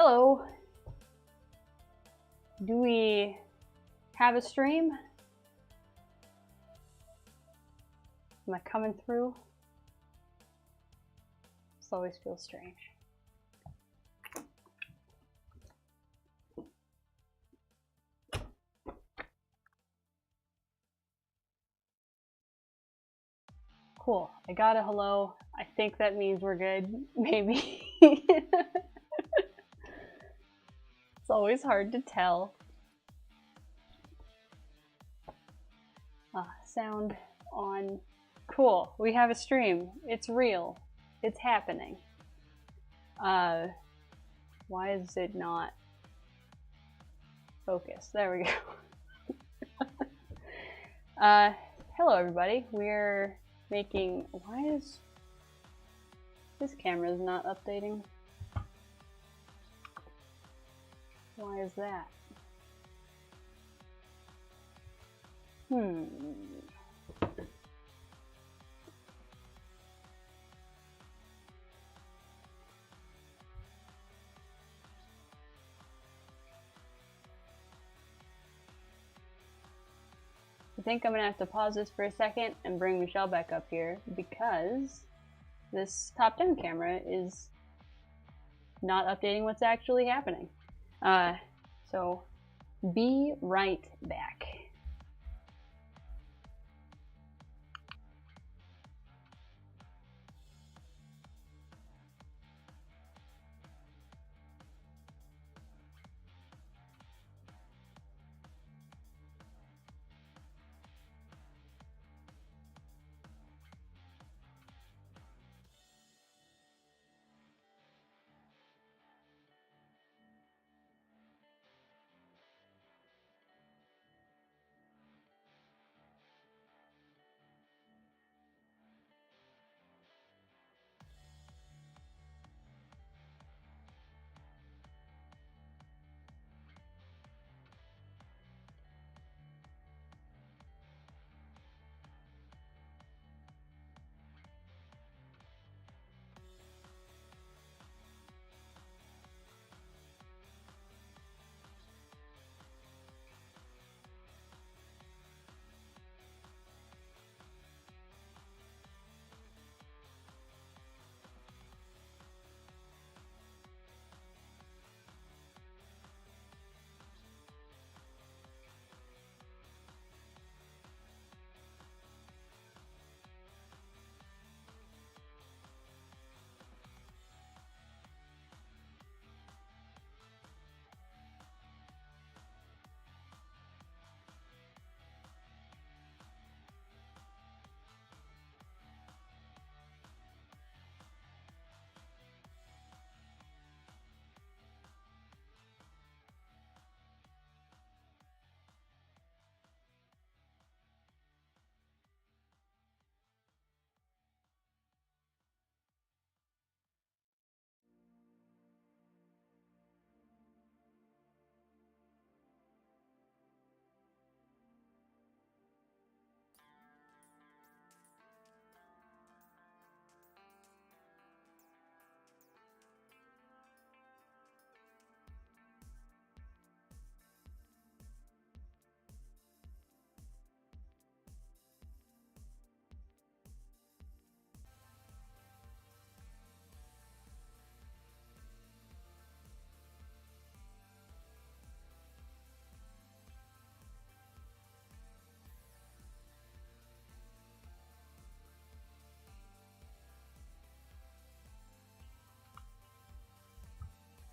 Hello. Do we have a stream? Am I coming through? This always feels strange. Cool. I got a hello. I think that means we're good. Maybe. It's always hard to tell. Sound on. Cool. We have a stream. It's real. It's happening. Why is it not focused? There we go. Hello everybody. We're making. Why is this camera's not updating? Why is that? I think I'm gonna have to pause this for a second and bring Michelle back up here because this top-down camera is not updating what's actually happening. So be right back.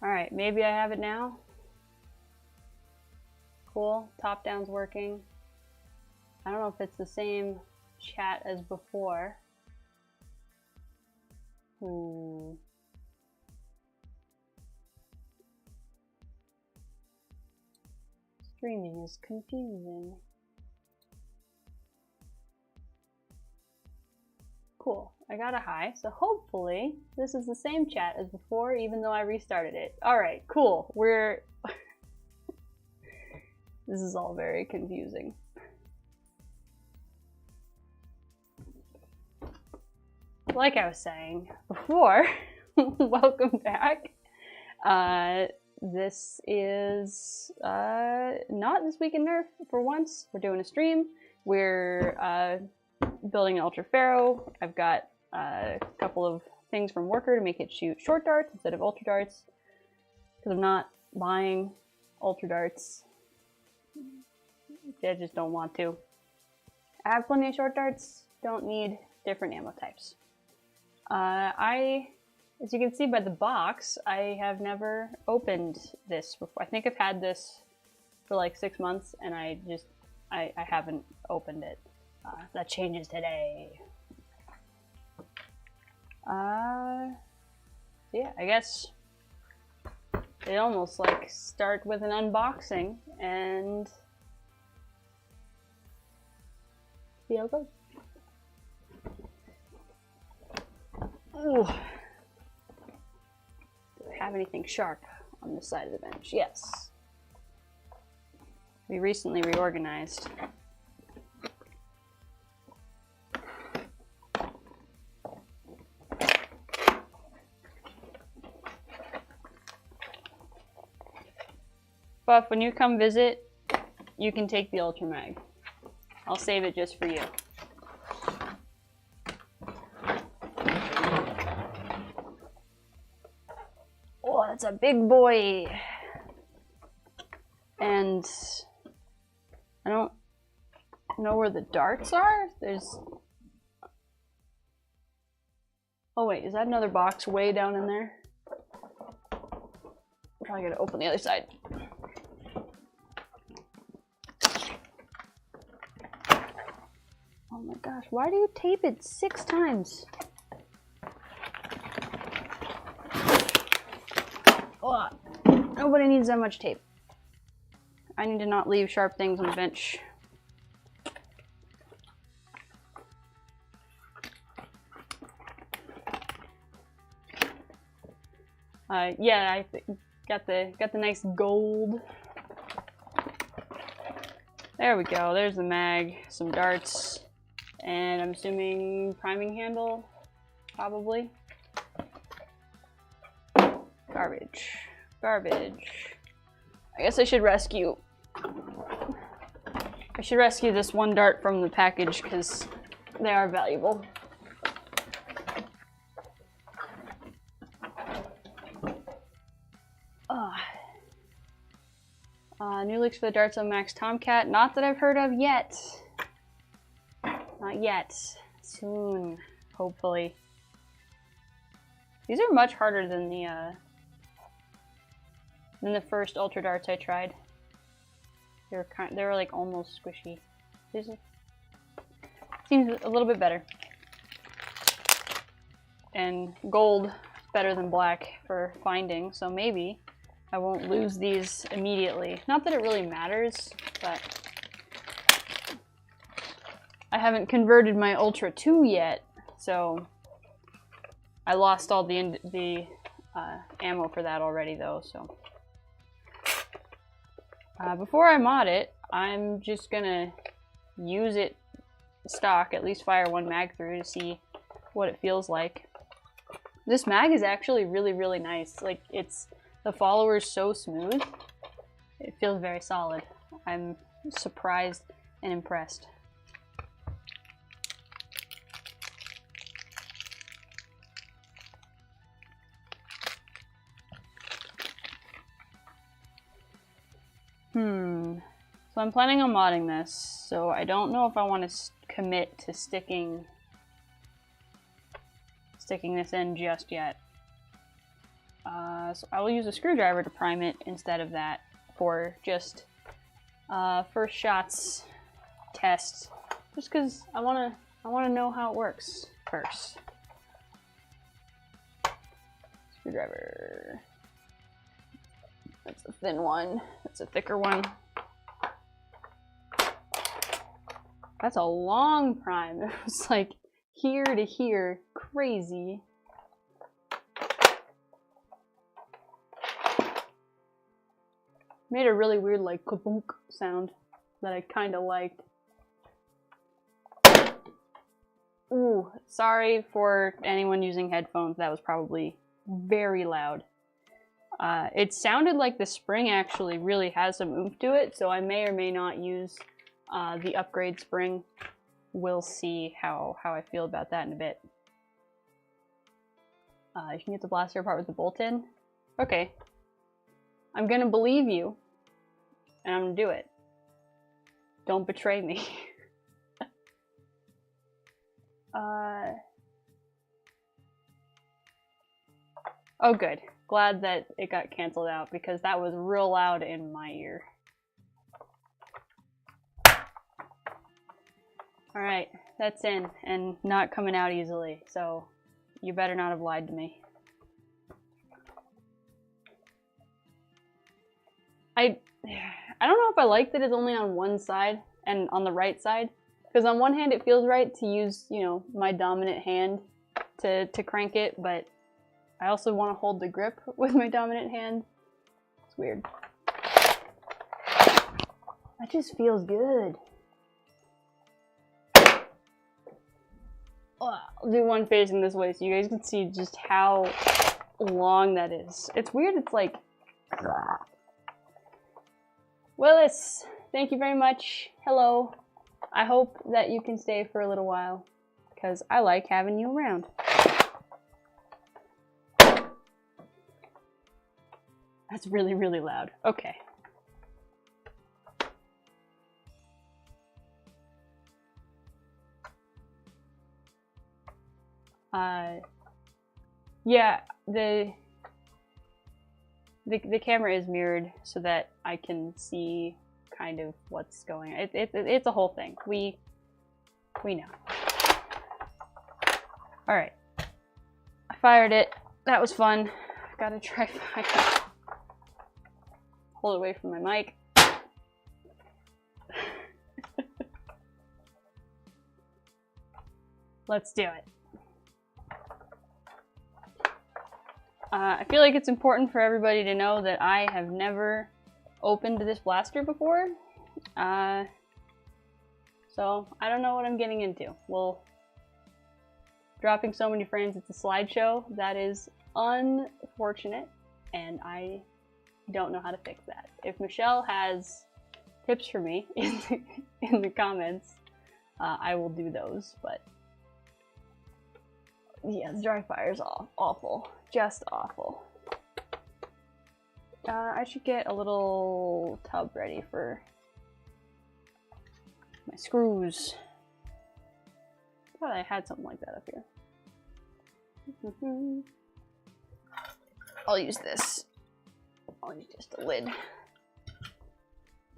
Alright, maybe I have it now. Cool, top down's working. I don't know if it's the same chat as before. Streaming is confusing. Cool, I got a hi, so hopefully this is the same chat as before, even though I restarted it. Alright, cool, we're... This is all very confusing. Like I was saying before, welcome back. this is not This Week in Nerf for once. We're doing a stream. We're building an Ultra Pharaoh. I've got a couple of things from Worker to make it shoot short darts instead of Ultra darts. Because I'm not buying Ultra darts. I just don't want to. I have plenty of short darts. Don't need different ammo types. As you can see by the box, I have never opened this before. I think I've had this for like 6 months, and I haven't opened it. That changes today. Yeah, I guess they almost like start with an unboxing and see how it goes. Ooh. Have anything sharp on this side of the bench? Yes. We recently reorganized. Buff, when you come visit, you can take the Ultra Mag. I'll save it just for you. Oh, that's a big boy. And I don't know where the darts are. There's... Oh wait, is that another box way down in there? I'm probably gonna open the other side. Oh my gosh, why do you tape it 6 times? Oh, nobody needs that much tape. I need to not leave sharp things on the bench. Yeah, I got the nice gold. There we go. There's the mag, some darts, and I'm assuming priming handle, probably. Garbage. Garbage. I guess I should rescue this one dart from the package because they are valuable. New leaks for the darts on Max Tomcat. Not that I've heard of yet. Not yet. Soon, hopefully. These are much harder than the first Ultra darts I tried. They were like almost squishy. This seems a little bit better. And gold better than black for finding, so maybe I won't lose these immediately. Not that it really matters, but I haven't converted my Ultra 2 yet, so I lost all the ammo for that already though, so. Before I mod it, I'm just gonna use it stock, at least fire 1 mag through to see what it feels like. This mag is actually really, really nice. Like, the follower's so smooth. It feels very solid. I'm surprised and impressed. So I'm planning on modding this, so I don't know if I want to commit to sticking this in just yet. So I will use a screwdriver to prime it instead of that for just first shots test, just because I want to know how it works first. Screwdriver. That's a thin one. That's a thicker one. That's a long prime. It was like here to here. Crazy. Made a really weird like kabunk sound that I kind of liked. Ooh, sorry for anyone using headphones. That was probably very loud. It sounded like the spring actually really has some oomph to it, so I may or may not use the upgrade spring. We'll see how I feel about that in a bit. You can get the blaster apart with the bolt in. Okay. I'm gonna believe you, and I'm gonna do it. Don't betray me. Oh good. Glad that it got canceled out because that was real loud in my ear. Alright, that's in and not coming out easily, so you better not have lied to me. I don't know if I like that it's only on one side and on the right side, because on one hand it feels right to use, you know, my dominant hand to crank it, but I also want to hold the grip with my dominant hand. It's weird. That just feels good. I'll do one facing this way so you guys can see just how long that is. It's weird, it's like... Willis, thank you very much. Hello. I hope that you can stay for a little while, because I like having you around. That's really, really loud. Okay. Yeah, the camera is mirrored so that I can see kind of what's going on. It's a whole thing. We know. All right. I fired it. That was fun. I've got to try firing. Hold it away from my mic. Let's do it. I feel like it's important for everybody to know that I have never opened this blaster before. So I don't know what I'm getting into. Well, dropping so many frames, it's a slideshow. That is unfortunate, and I don't know how to fix that. If Michelle has tips for me in the comments, I will do those, but yeah, the dry fire is awful. Just awful. I should get a little tub ready for my screws. I thought I had something like that up here. I'll use this. I'll use just a lid.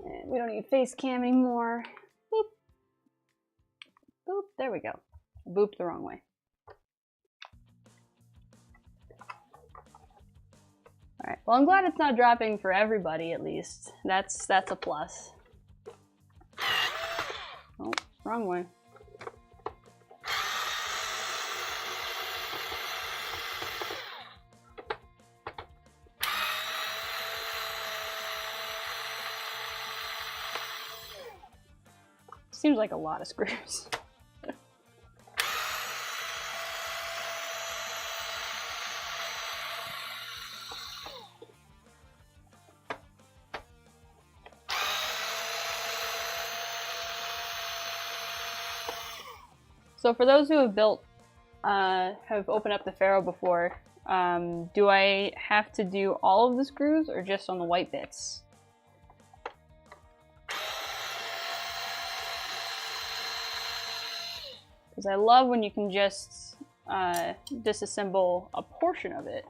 And we don't need face cam anymore. Boop. Boop. There we go. Booped the wrong way. Alright, well I'm glad it's not dropping for everybody at least. That's a plus. Oh, wrong way. Seems like a lot of screws. So for those who have have opened up the Pharaoh before, do I have to do all of the screws or just on the white bits? Because I love when you can just disassemble a portion of it.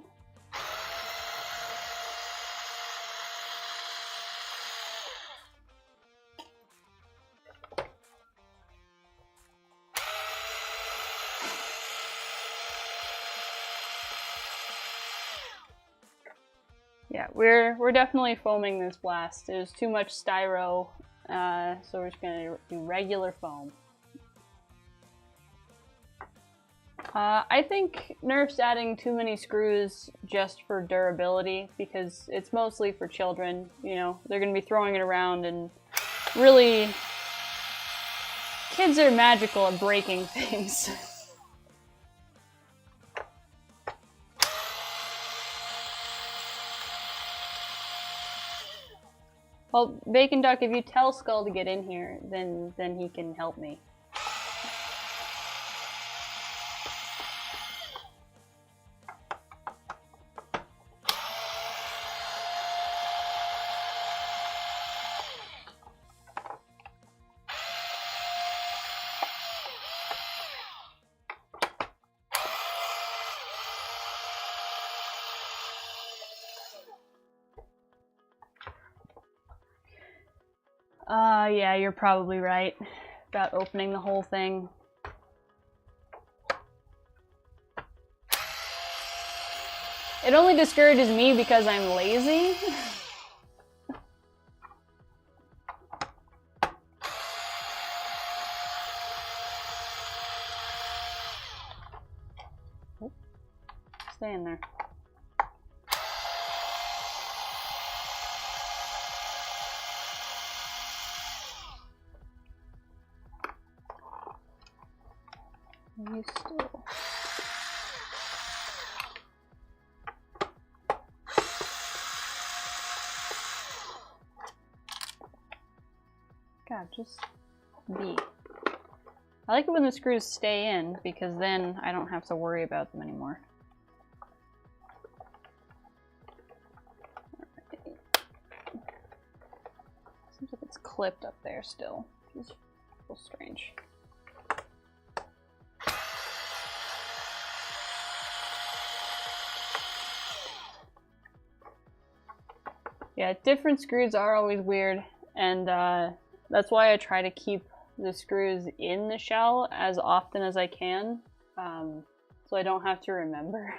Yeah, we're definitely foaming this blast. There's too much styro, so we're just gonna do regular foam. I think Nerf's adding too many screws just for durability because it's mostly for children. You know, they're gonna be throwing it around, and really, kids are magical at breaking things. Well, Bacon Duck, if you tell Skull to get in here, then he can help me. Yeah, you're probably right about opening the whole thing. It only discourages me because I'm lazy. Stay in there. You still... God, just be. I like it when the screws stay in, because then I don't have to worry about them anymore. Right. Seems like it's clipped up there still. It's a little strange. Yeah, different screws are always weird, and that's why I try to keep the screws in the shell as often as I can, so I don't have to remember.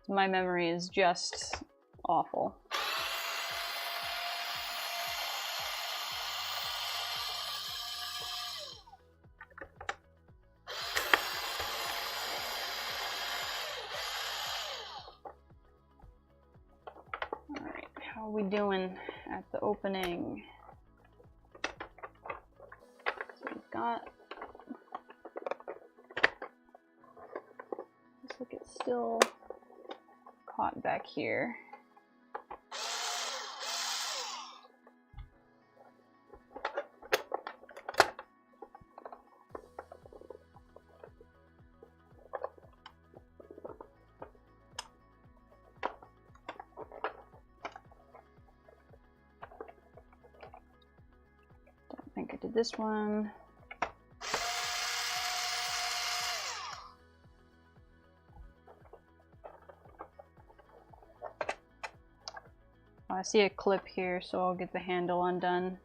My memory is just awful. How are we doing at the opening? So we've got... Looks like it's still caught back here. I think I did this one. I see a clip here, so I'll get the handle undone.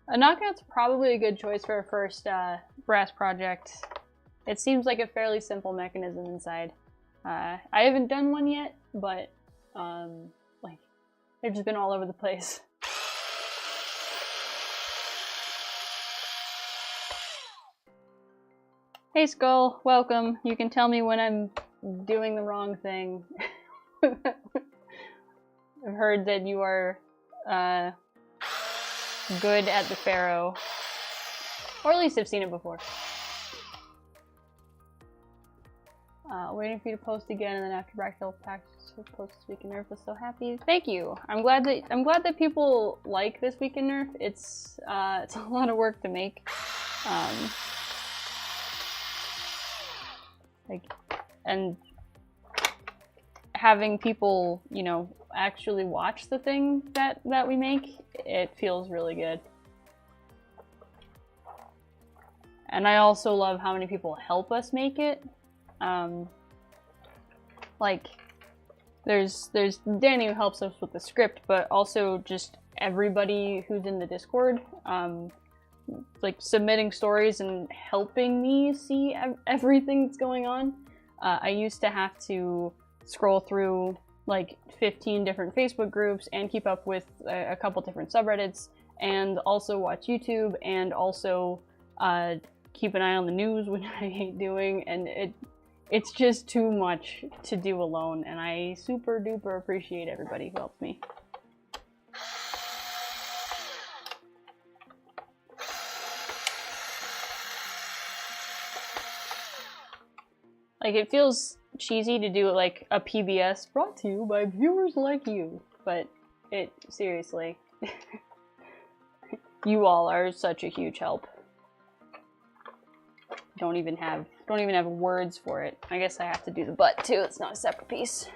A knockout's probably a good choice for a first brass project. It seems like a fairly simple mechanism inside. I haven't done one yet, but like they've just been all over the place. Hey Skull, welcome. You can tell me when I'm doing the wrong thing. I've heard that you are good at the Pharaoh. Or at least I've seen it before. Waiting for you to post again, and then after Bractal practice to post this week in Nerf was so happy. Thank you. I'm glad that people like this week in Nerf. It's a lot of work to make. And having people, you know, actually watch the thing that we make, it feels really good. And I also love how many people help us make it. Like, there's Danny who helps us with the script, but also just everybody who's in the Discord, like submitting stories and helping me see everything that's going on. I used to have to scroll through like 15 different Facebook groups and keep up with a couple different subreddits, and also watch YouTube, and also keep an eye on the news, which I hate doing, and It's just too much to do alone, and I super duper appreciate everybody who helps me. Like, it feels cheesy to do like a PBS brought to you by viewers like you, but it, seriously, you all are such a huge help. Don't even have words for it. I guess I have to do the butt too. It's not a separate piece.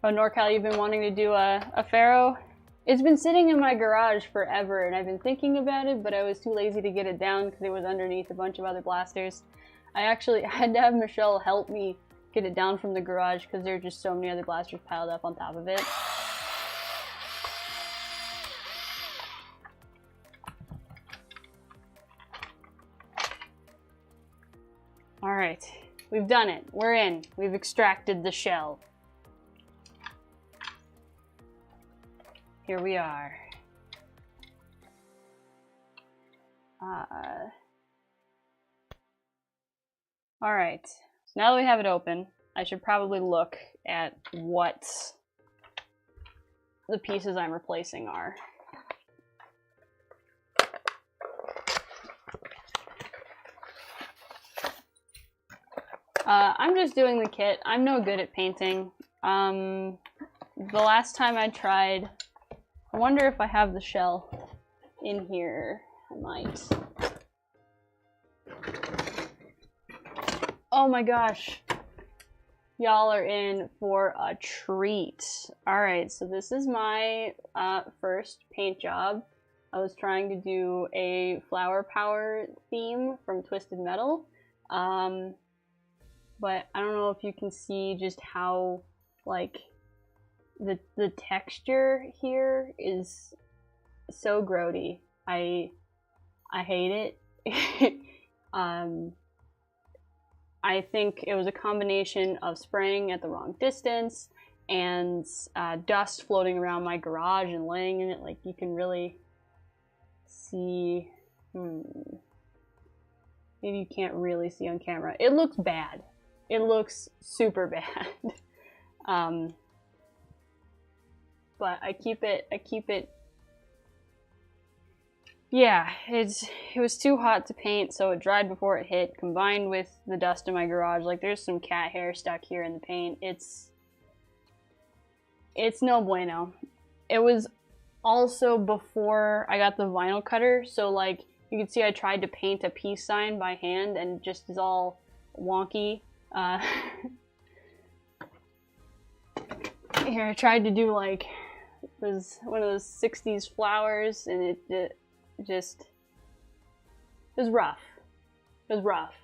Oh, NorCal, you've been wanting to do a Pharaoh? It's been sitting in my garage forever, and I've been thinking about it, but I was too lazy to get it down because it was underneath a bunch of other blasters. I actually had to have Michelle help me get it down from the garage because there are just so many other blasters piled up on top of it. Alright, we've done it. We're in. We've extracted the shell. Here we are. Alright, so now that we have it open, I should probably look at what the pieces I'm replacing are. I'm just doing the kit. I'm no good at painting. The last time I tried, I wonder if I have the shell in here. I might. Oh my gosh. Y'all are in for a treat. Alright, so this is my first paint job. I was trying to do a flower power theme from Twisted Metal. But I don't know if you can see just how, like, the texture here is so grody. I hate it. I think it was a combination of spraying at the wrong distance and dust floating around my garage and laying in it. Like, you can really see. Maybe you can't really see on camera. It looks bad. It looks super bad. But I keep it. Yeah, it was too hot to paint, so it dried before it hit, combined with the dust in my garage. Like, there's some cat hair stuck here in the paint. It's no bueno. It was also before I got the vinyl cutter, so like, you can see I tried to paint a peace sign by hand and it just is all wonky. Here, I tried to do like, it was one of those 60s flowers, and it was rough. It was rough.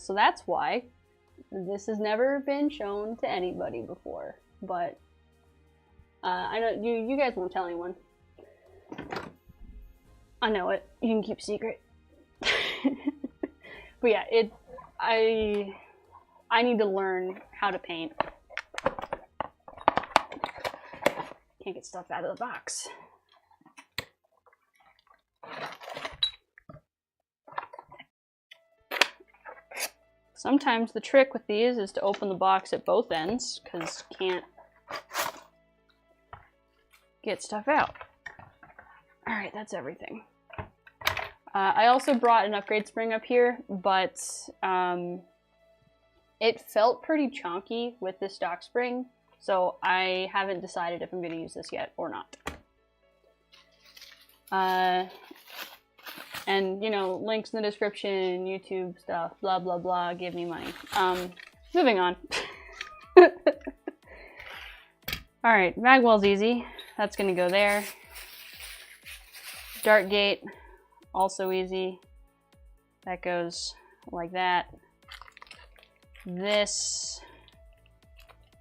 So that's why this has never been shown to anybody before. But I know you guys won't tell anyone. I know it. You can keep secret. But yeah, I need to learn how to paint. Can't get stuff out of the box. Sometimes the trick with these is to open the box at both ends, because you can't get stuff out. Alright, that's everything. I also brought an upgrade spring up here, but it felt pretty chunky with the stock spring, so I haven't decided if I'm going to use this yet or not. And, you know, links in the description, YouTube stuff, blah, blah, blah, give me money. Moving on. Alright, Magwell's easy. That's gonna go there. Dartgate, also easy. That goes like that. This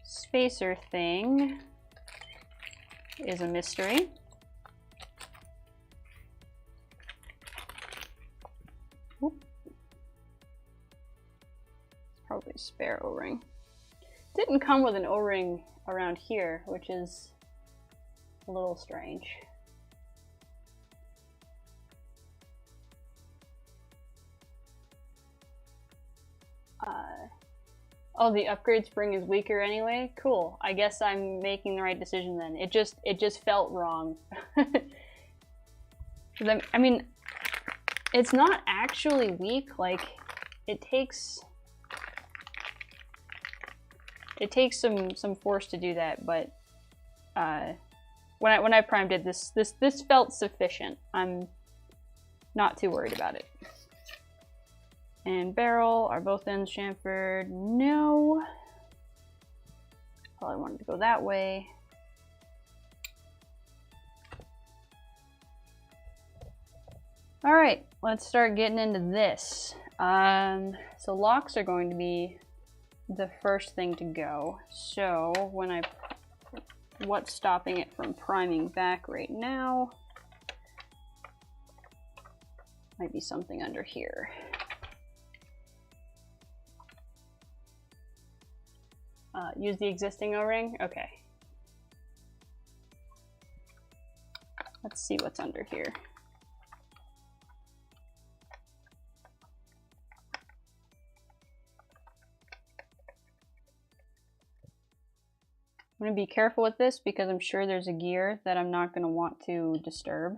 spacer thing is a mystery. Probably a spare O-ring. Didn't come with an O-ring around here, which is a little strange. Oh, the upgrade spring is weaker anyway? Cool. I guess I'm making the right decision then. It just felt wrong. I mean, it's not actually weak, like, it takes some force to do that, but when I primed it, this felt sufficient. I'm not too worried about it. And barrel, are both ends chamfered? No. Probably wanted to go that way. All right, let's start getting into this. So locks are going to be the first thing to go. So what's stopping it from priming back right now? Might be something under here. Use the existing O-ring? Okay. Let's see what's under here. I'm going to be careful with this because I'm sure there's a gear that I'm not going to want to disturb.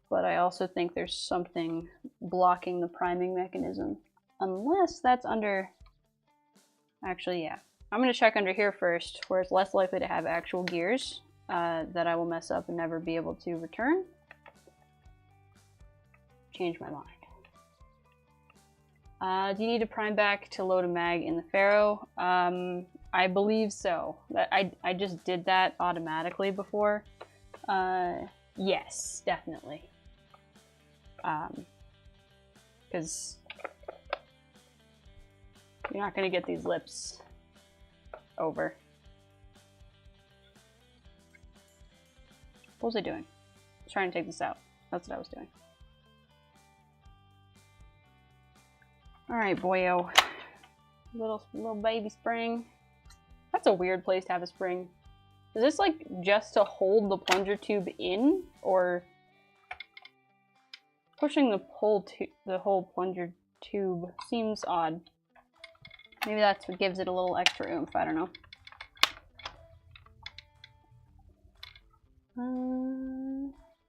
But I also think there's something blocking the priming mechanism. Unless that's under... Actually, yeah. I'm going to check under here first, where it's less likely to have actual gears that I will mess up and never be able to return. Change my mind. Do you need to prime back to load a mag in the Pharaoh? I believe so. I just did that automatically before. Yes, definitely. Because you're not going to get these lips over. What was I doing? I was trying to take this out. That's what I was doing. Alright, boyo. Little baby spring. That's a weird place to have a spring. Is this like just to hold the plunger tube in, or pushing the whole plunger tube seems odd. Maybe that's what gives it a little extra oomph, I don't know.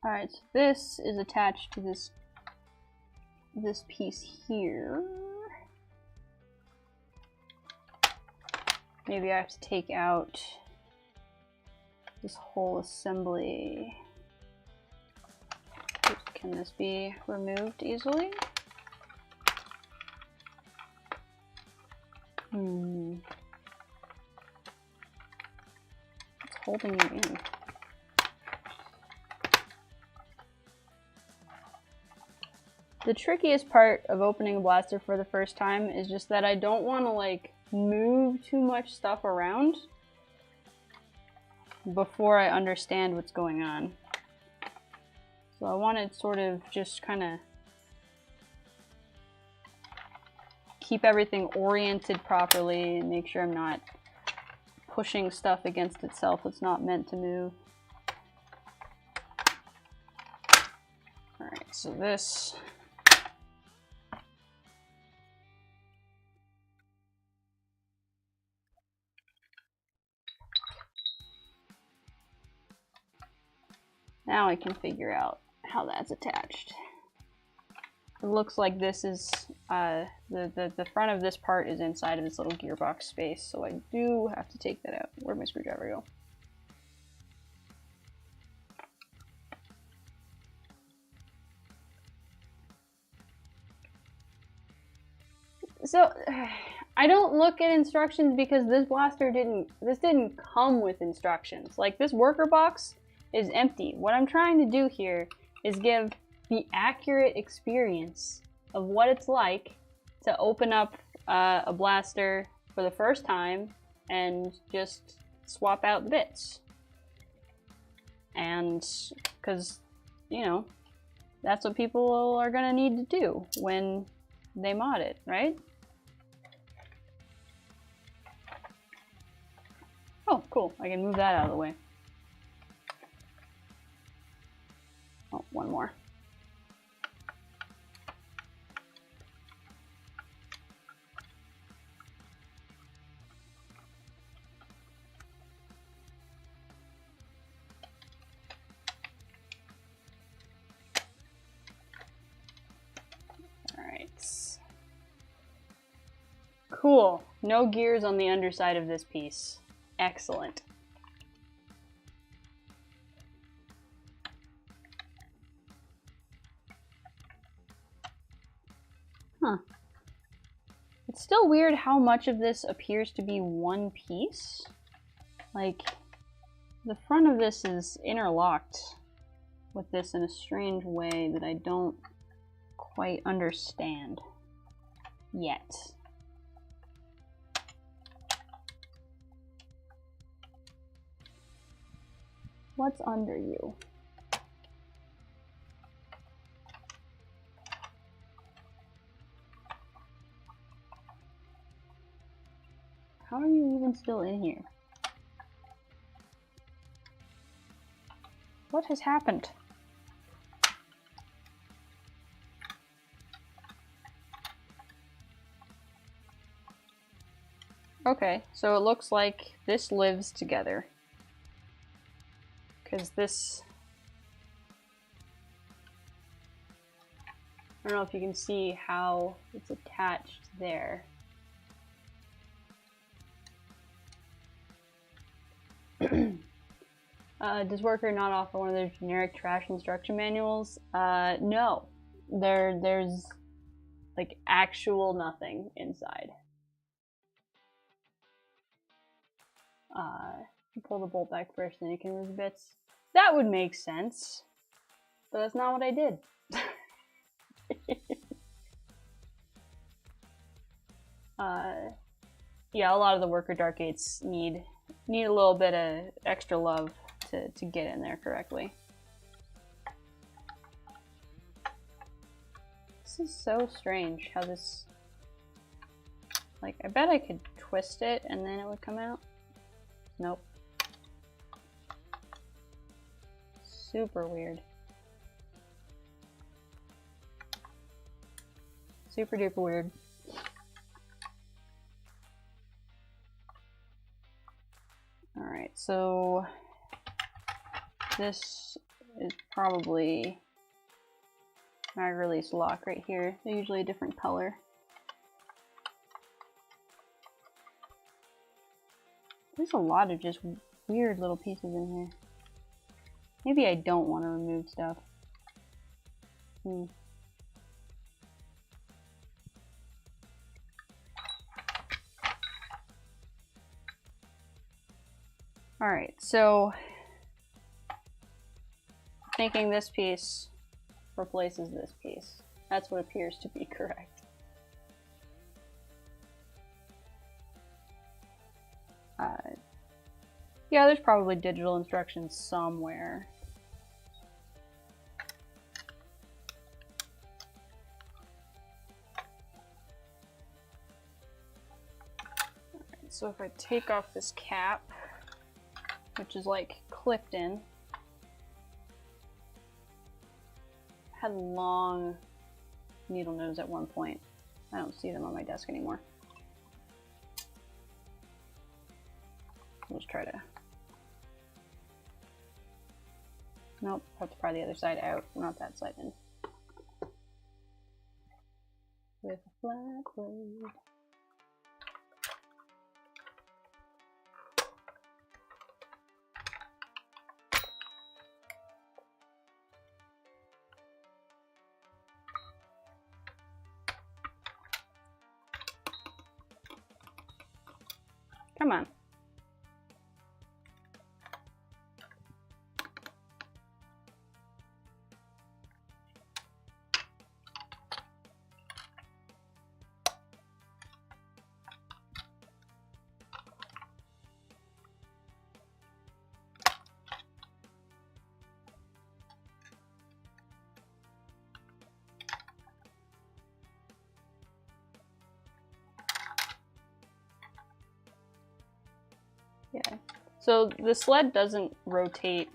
Alright, so this is attached to this piece here. Maybe I have to take out this whole assembly. Can this be removed easily? It's holding me in. The trickiest part of opening a blaster for the first time is just that I don't want to like move too much stuff around before I understand what's going on. So I want to sort of just kind of keep everything oriented properly and make sure I'm not pushing stuff against itself that's not meant to move. Alright, so this... Now I can figure out how that's attached. It looks like this is, the front of this part is inside of this little gearbox space, so I do have to take that out. Where'd my screwdriver go? So, I don't look at instructions because this blaster didn't come with instructions. Like, this worker box is empty. What I'm trying to do here is give the accurate experience of what it's like to open up a blaster for the first time and just swap out the bits. And because, you know, that's what people are gonna need to do when they mod it, right? Oh, cool. I can move that out of the way. Oh, one more. Cool. No gears on the underside of this piece. Excellent. Huh. It's still weird how much of this appears to be one piece. Like, the front of this is interlocked with this in a strange way that I don't quite understand yet. What's under you? How are you even still in here? What has happened? Okay, so it looks like this lives together. Because this... I don't know if you can see how it's attached there. Does Worker not offer one of those generic trash instruction manuals? No. There's like actual nothing inside. You pull the bolt back first, then you can remove the bits. That would make sense, but that's not what I did. Yeah, a lot of the Worker Dart gates need a little bit of extra love to get in there correctly. This is so strange how this, like, I bet I could twist it and then it would come out. Nope. Super weird. Super duper weird. Alright, so this is probably my release lock right here. They're usually a different color. There's a lot of just weird little pieces in here. Maybe I don't want to remove stuff. Alright, so thinking this piece replaces this piece. That's what appears to be correct. Yeah, there's probably digital instructions somewhere. Alright, so if I take off this cap, which is like clipped in, had a long needle nose at one point. I don't see them on my desk anymore. Let's try to... Nope, have to pry the other side out, not that side in. With a flat blade. Come on. So the sled doesn't rotate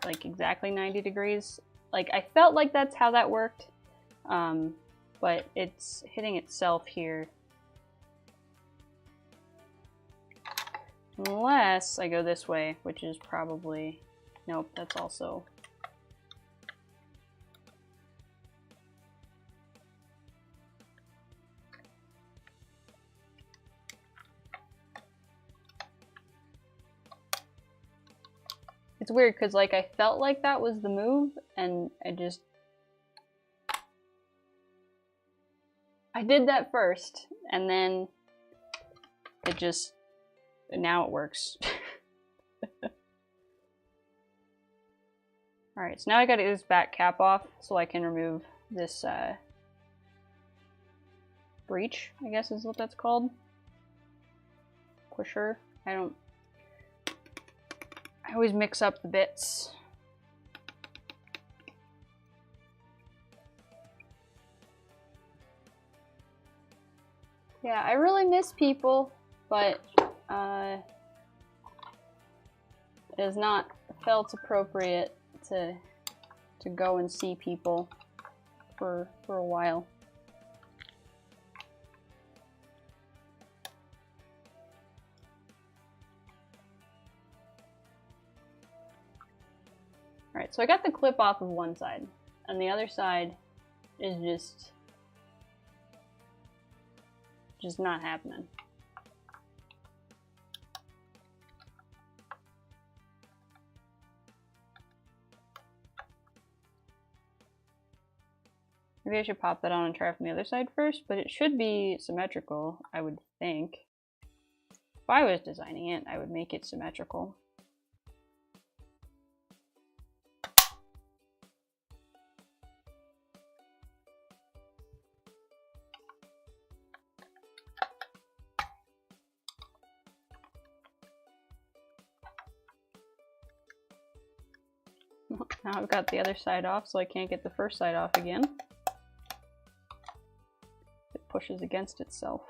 like exactly 90 degrees. Like I felt like that's how that worked, but it's hitting itself here. Unless I go this way, which is probably, nope, that's also. It's weird because like I felt like that was the move and I did that first and then it just, now it works. Alright, so now I gotta get this back cap off so I can remove this breech, I guess is what that's called. Pusher. I always mix up the bits. Yeah, I really miss people, but it has not felt appropriate to go and see people for a while. Alright, so I got the clip off of one side, and the other side is just not happening. Maybe I should pop that on and try from the other side first, but it should be symmetrical, I would think. If I was designing it, I would make it symmetrical. Now I've got the other side off, so I can't get the first side off again. It pushes against itself.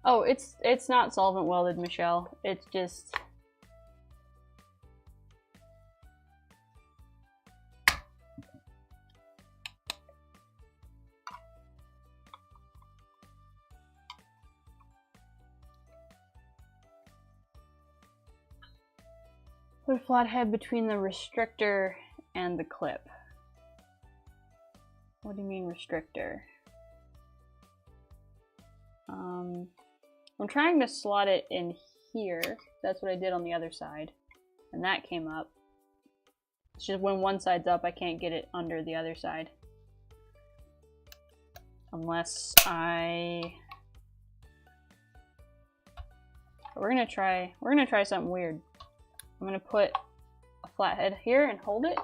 Oh, it's not solvent welded, Michelle. It's just... Put a flathead between the restrictor and the clip. What do you mean restrictor? I'm trying to slot it in here. That's what I did on the other side. And that came up. It's just when one side's up, I can't get it under the other side. Unless I... We're gonna try something weird. I'm gonna put a flathead here and hold it.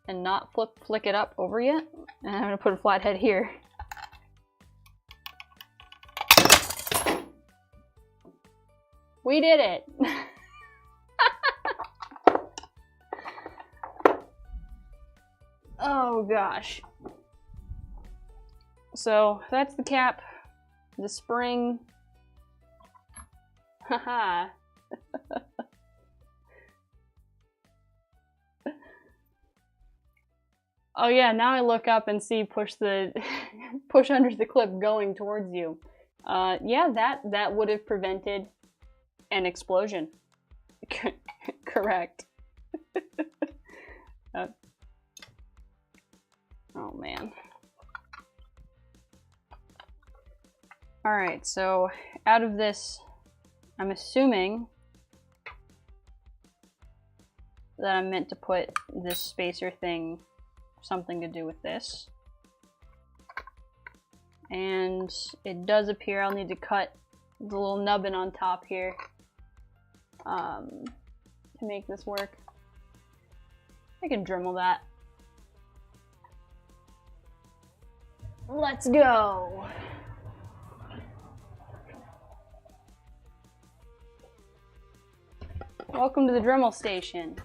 And not flick it up over yet. And I'm gonna put a flathead here. We did it! Oh gosh. So that's the cap, the spring. Haha. Oh yeah, now I look up and see push under the clip going towards you. Yeah, that would have prevented an explosion. Correct. Oh man. Alright, so out of this, I'm assuming that I'm meant to put this spacer thing, something to do with this. And it does appear I'll need to cut the little nubbin on top here to make this work. I can Dremel that. Let's go! Welcome to the Dremel station.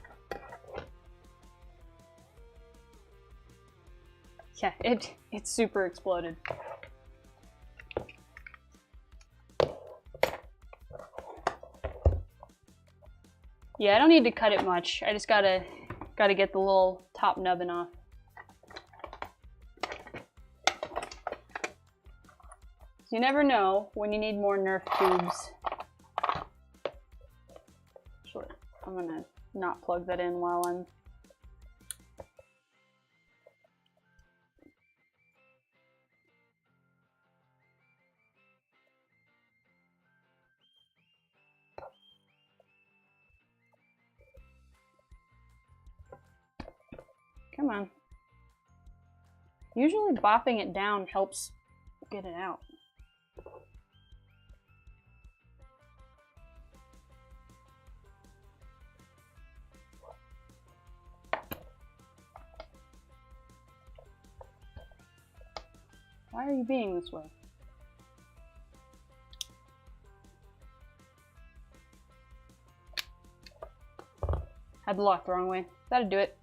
Yeah, it super exploded. Yeah, I don't need to cut it much. I just gotta get the little top nubbin off. You never know when you need more Nerf tubes. Sure, I'm gonna not plug that in while I'm... Come on. Usually bopping it down helps get it out. Why are you being this way? Had the lock the wrong way. That'd do it.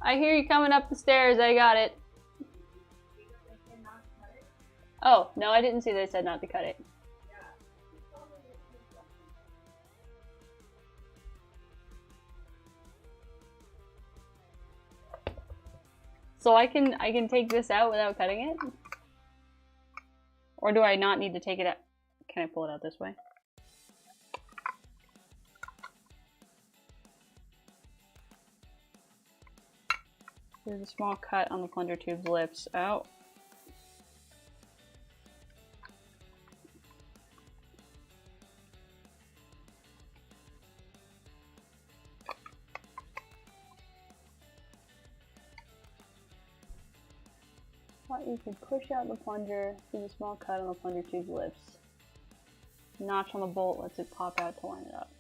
I hear you coming up the stairs. I got it. Oh, no, I didn't see they said not to cut it. So I can take this out without cutting it? Or do I not need to take it out? Can I pull it out this way? There's a small cut on the plunger tube's lips. Oh. Thought you could push out the plunger through the small cut on the plunger tube's lips. Notch on the bolt lets it pop out to line it up.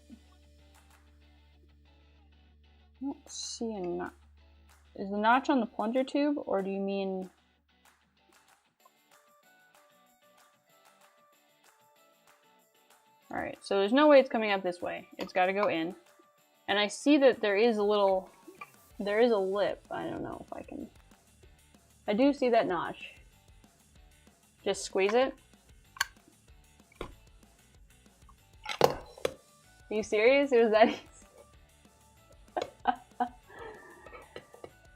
I don't see a notch. Is the notch on the plunger tube, or do you mean... Alright, so there's no way it's coming up this way. It's gotta go in. And I see that there is a little... There is a lip. I don't know if I can... I do see that notch. Just squeeze it. Are you serious? It was that easy?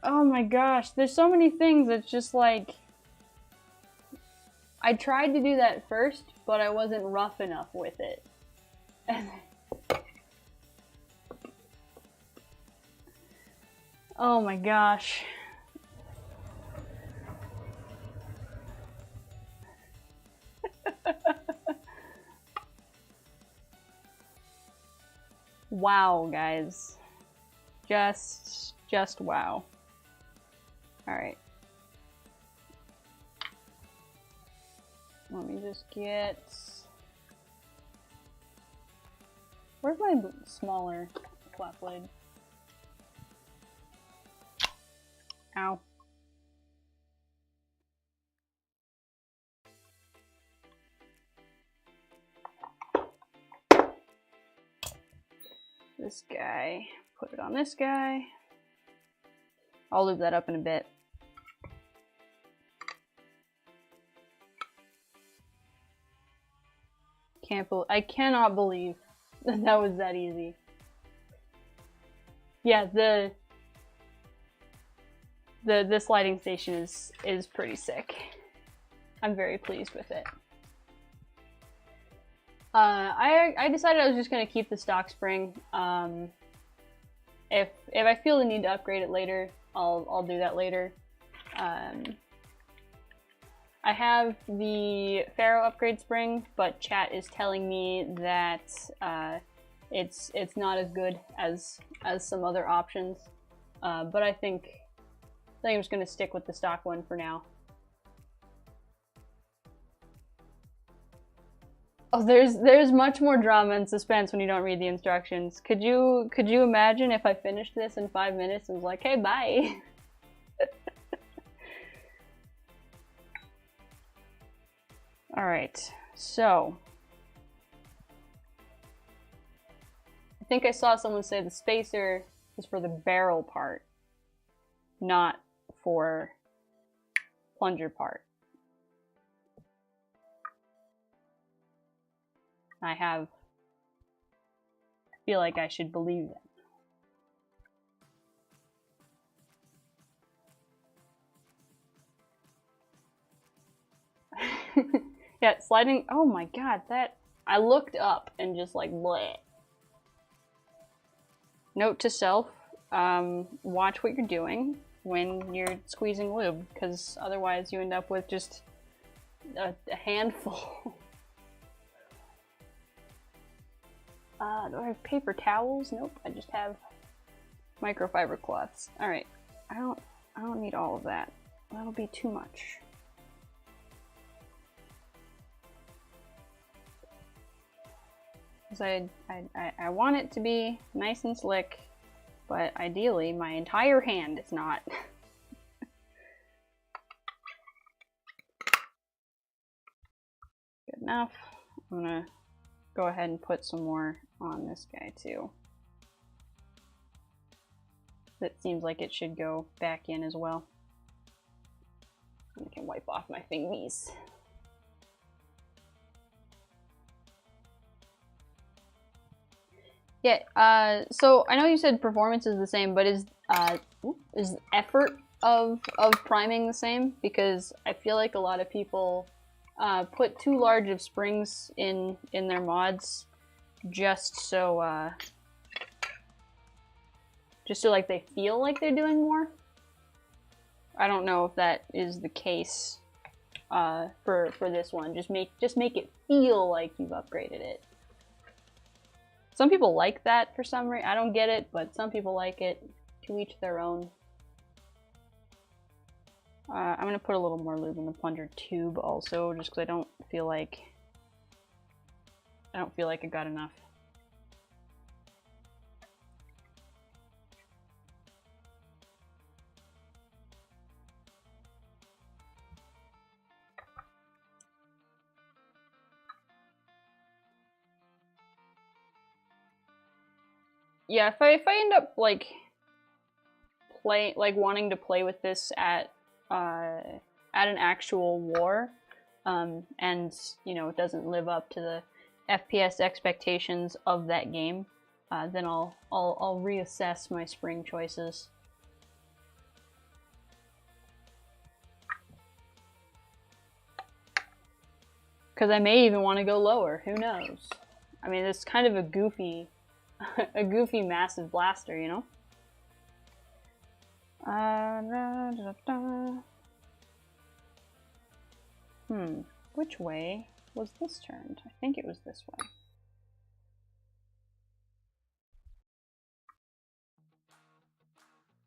Oh my gosh, there's so many things that's just like... I tried to do that first, but I wasn't rough enough with it. Oh my gosh. Wow, guys. Just wow. Alright. Let me just get... Where's my smaller flat blade? Ow. This guy. Put it on this guy. I'll lube that up in a bit. I cannot believe that was that easy. Yeah, the lighting station is pretty sick. I'm very pleased with it. I decided I was just gonna keep the stock spring. If I feel the need to upgrade it later, I'll do that later. I have the Pharaoh upgrade spring, but chat is telling me that it's not as good as some other options. But I think I'm just gonna stick with the stock one for now. Oh, there's much more drama and suspense when you don't read the instructions. Could you imagine if I finished this in 5 minutes and was like, hey, bye? Alright, so think I saw someone say the spacer is for the barrel part, not for plunger part. I feel like I should believe that. Yeah, sliding. Oh my god, that. I looked up and just like bleh. Note to self, watch what you're doing when you're squeezing lube, because otherwise you end up with just a handful. Do I have paper towels? Nope, I just have microfiber cloths. Alright, I don't need all of that. That'll be too much. Because I want it to be nice and slick, but ideally my entire hand is not. Good enough. I'm gonna go ahead and put some more on this guy too. That seems like it should go back in as well. I can wipe off my fingies. Yeah, so I know you said performance is the same, but is effort of priming the same? Because I feel like a lot of people put too large of springs in their mods just so like they feel like they're doing more. I don't know if that is the case for this one. Just make it feel like you've upgraded it. Some people like that for some reason. I don't get it, but some people like it. To each their own. I'm gonna put a little more lube in the plunger tube also, just because I don't feel like I got enough. Yeah, if I end up like wanting to play with this at an actual war, and you know it doesn't live up to the FPS expectations of that game, then I'll reassess my spring choices. Because I may even want to go lower. Who knows? I mean, it's kind of a goofy. A goofy massive blaster, you know? Which way was this turned? I think it was this way.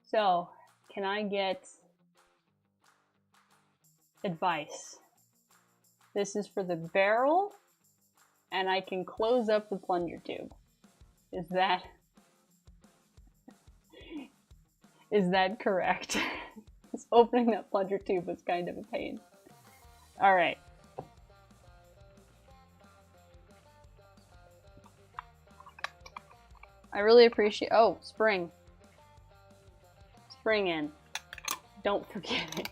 So, can I get advice? This is for the barrel, and I can close up the plunger tube. Is that correct? Because opening that plunger tube was kind of a pain. Alright. I really appreciate— oh, spring. Spring in. Don't forget it.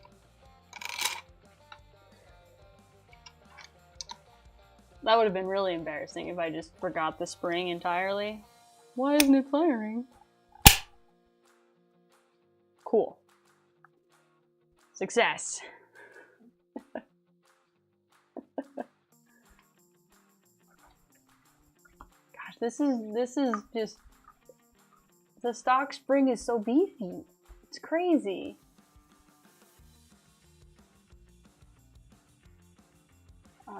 That would have been really embarrassing if I just forgot the spring entirely. Why isn't it firing? Cool. Success. Gosh, this is just— the stock spring is so beefy. It's crazy.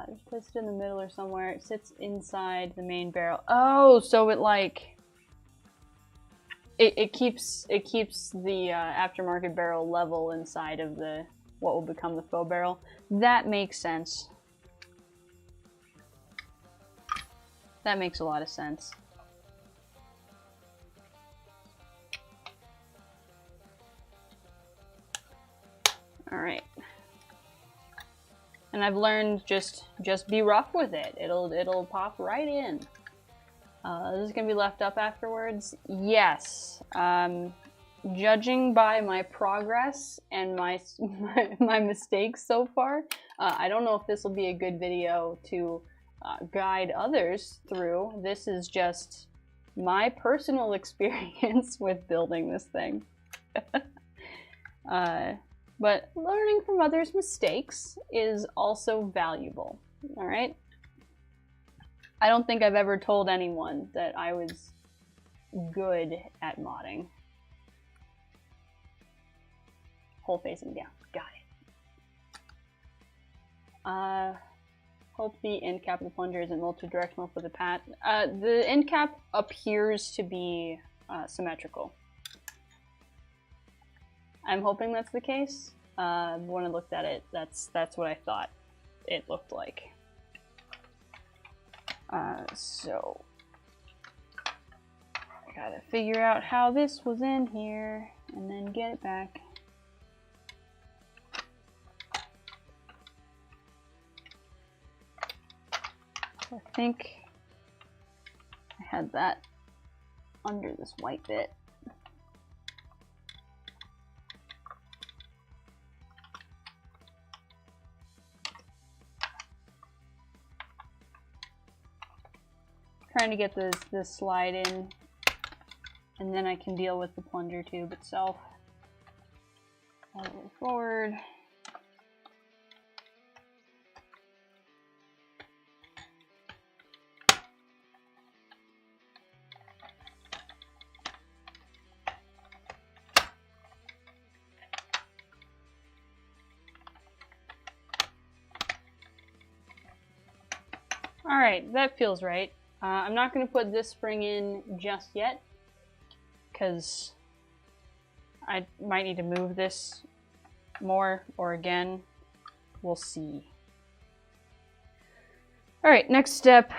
Just place it in the middle or somewhere. It sits inside the main barrel. Oh, so it like it keeps the aftermarket barrel level inside of the what will become the faux barrel. That makes sense. That makes a lot of sense. All right. And I've learned just be rough with it. It'll pop right in. This is gonna be left up afterwards. Yes. Judging by my progress and my mistakes so far, I don't know if this will be a good video to guide others through. This is just my personal experience with building this thing. But learning from others' mistakes is also valuable, alright? I don't think I've ever told anyone that I was good at modding. Whole facing down. Got it. Hope the end cap of the plunger isn't multi-directional for the pat. The end cap appears to be symmetrical. I'm hoping that's the case. When I looked at it, that's what I thought it looked like. So I gotta figure out how this was in here and then get it back. I think I had that under this white bit. Trying to get this slide in, and then I can deal with the plunger tube itself. All the way forward. Alright, that feels right. I'm not going to put this spring in just yet, because I might need to move this more, or again, we'll see. Alright, next step.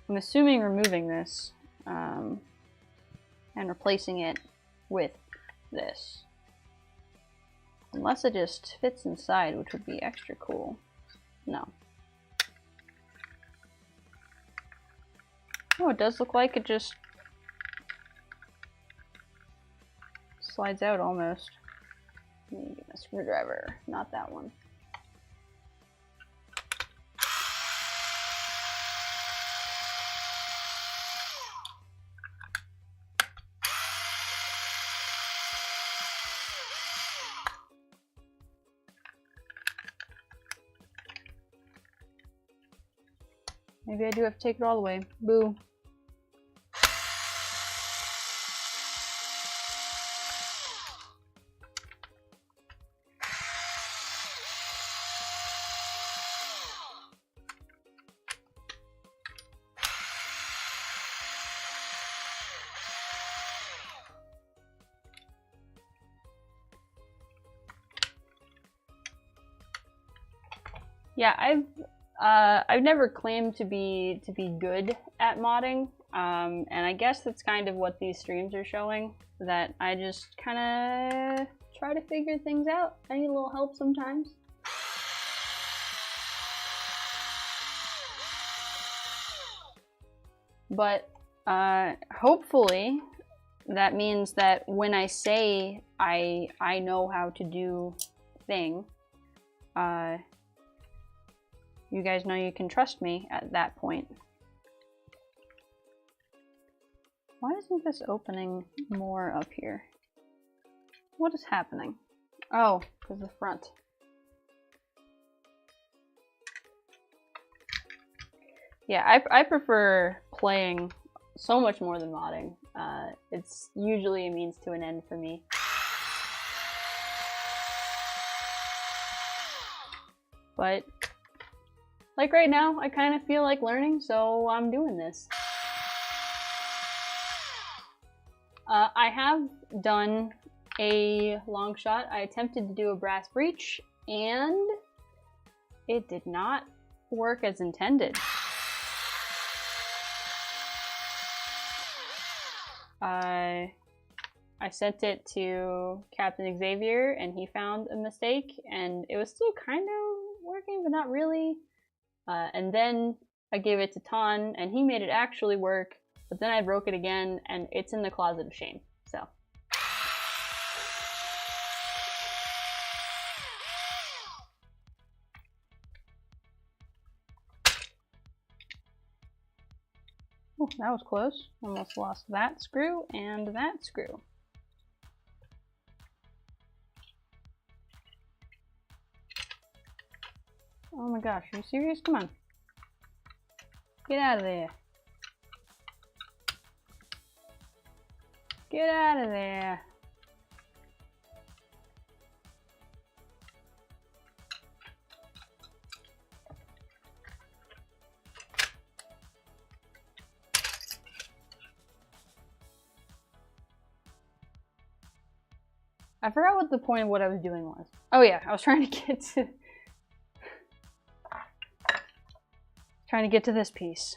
I'm assuming removing this, and replacing it with this. Unless it just fits inside, which would be extra cool. No. Oh, it does look like it just slides out almost. Let me get a screwdriver, not that one. Maybe I do have to take it all the way. Boo. Yeah, I've never claimed to be good at modding, and I guess that's kind of what these streams are showing, that I just kind of try to figure things out. I need a little help sometimes. But hopefully that means that when I say I know how to do thing, you guys know you can trust me at that point. Why isn't this opening more up here? What is happening? Oh, because the front. Yeah, I prefer playing so much more than modding. It's usually a means to an end for me. But like right now, I kind of feel like learning, so I'm doing this. I have done a long shot. I attempted to do a brass breach, and it did not work as intended. I sent it to Captain Xavier, and he found a mistake, and it was still kind of working, but not really. And then I gave it to Talon, and he made it actually work, but then I broke it again, and it's in the closet of shame, so. Ooh, that was close. Almost lost that screw and that screw. Oh my gosh, are you serious? Come on. Get out of there. Get out of there. I forgot what the point of what I was doing was. Oh yeah, I was trying to get to this piece.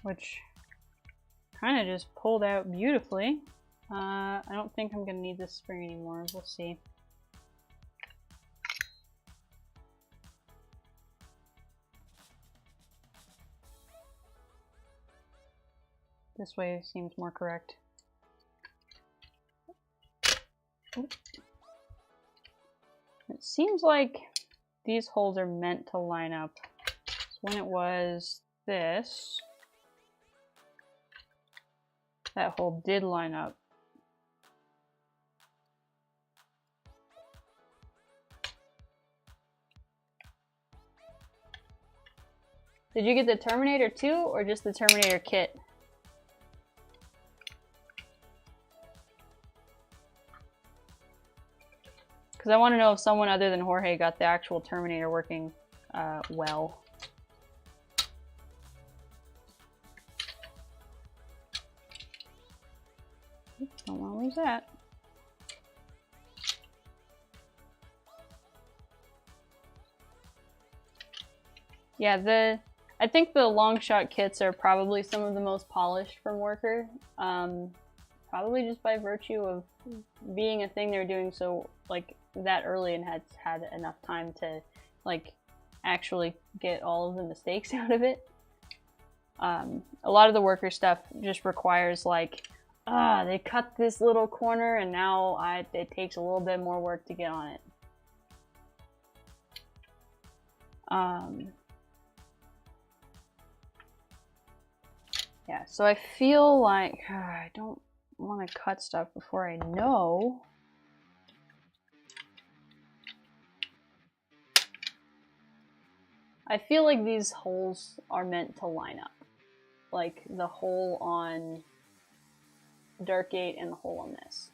Which kind of just pulled out beautifully. I don't think I'm gonna need this spring anymore. We'll see. This way seems more correct. Oops. It seems like these holes are meant to line up. So when it was this, that hole did line up. Did you get the Terminator 2 or just the Terminator kit? Because I want to know if someone other than Jorge got the actual Terminator working well. Oops, don't want to lose that. Yeah, I think the long shot kits are probably some of the most polished from Worker. Probably just by virtue of being a thing they're doing so like that early and had enough time to like actually get all of the mistakes out of it. A lot of the Worker stuff just requires like, they cut this little corner and now it takes a little bit more work to get on it. Yeah, so I feel like I don't want to cut stuff before I know. I feel like these holes are meant to line up. Like the hole on Darkgate and the hole on this.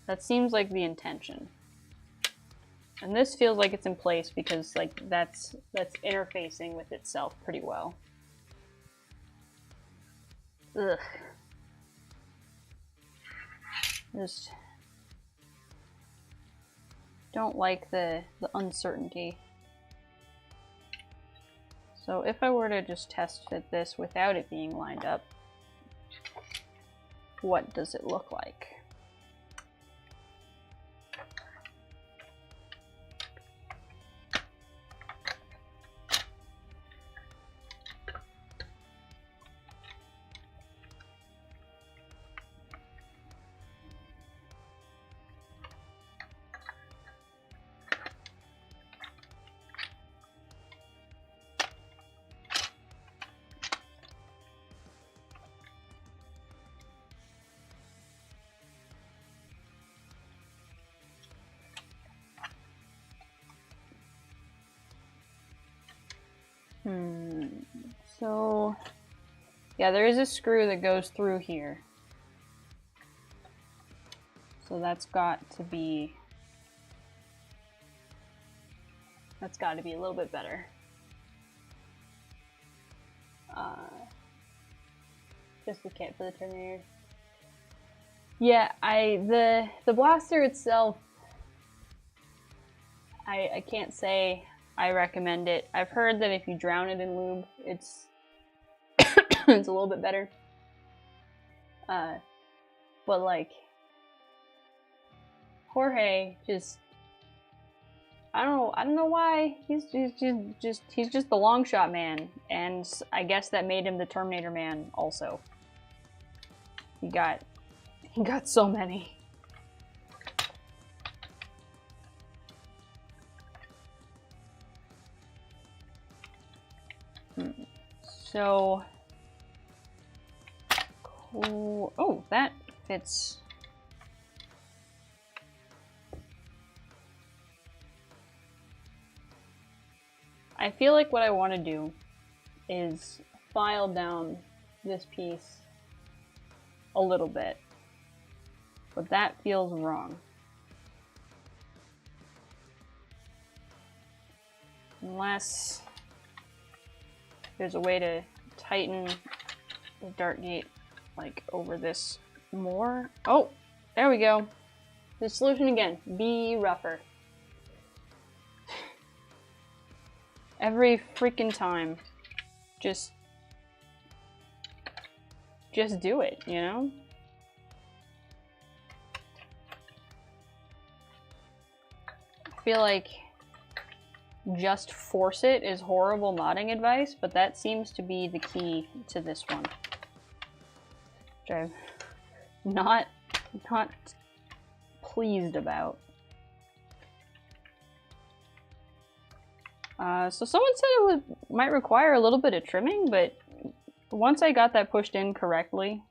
That seems like the intention. And this feels like it's in place because like that's interfacing with itself pretty well. Ugh. Just don't like the uncertainty. So if I were to just test fit this without it being lined up, what does it look like? So, yeah, there is a screw that goes through here. So that's got to be a little bit better. Just the kit for the Terminator. Yeah, the blaster itself, I can't say I recommend it. I've heard that if you drown it in lube, it's it's a little bit better. but like Jorge just I don't know why he's just the long shot man, and I guess that made him the Terminator man also. He got so many. So cool. Oh, that fits. I feel like what I want to do is file down this piece a little bit, but that feels wrong. Unless there's a way to tighten the dart gate like over this more. Oh, there we go. The solution again, be rougher. Every freaking time. Just do it, you know? I feel like just force it is horrible modding advice, but that seems to be the key to this one. Which I'm not pleased about. So someone said it might require a little bit of trimming, but once I got that pushed in correctly,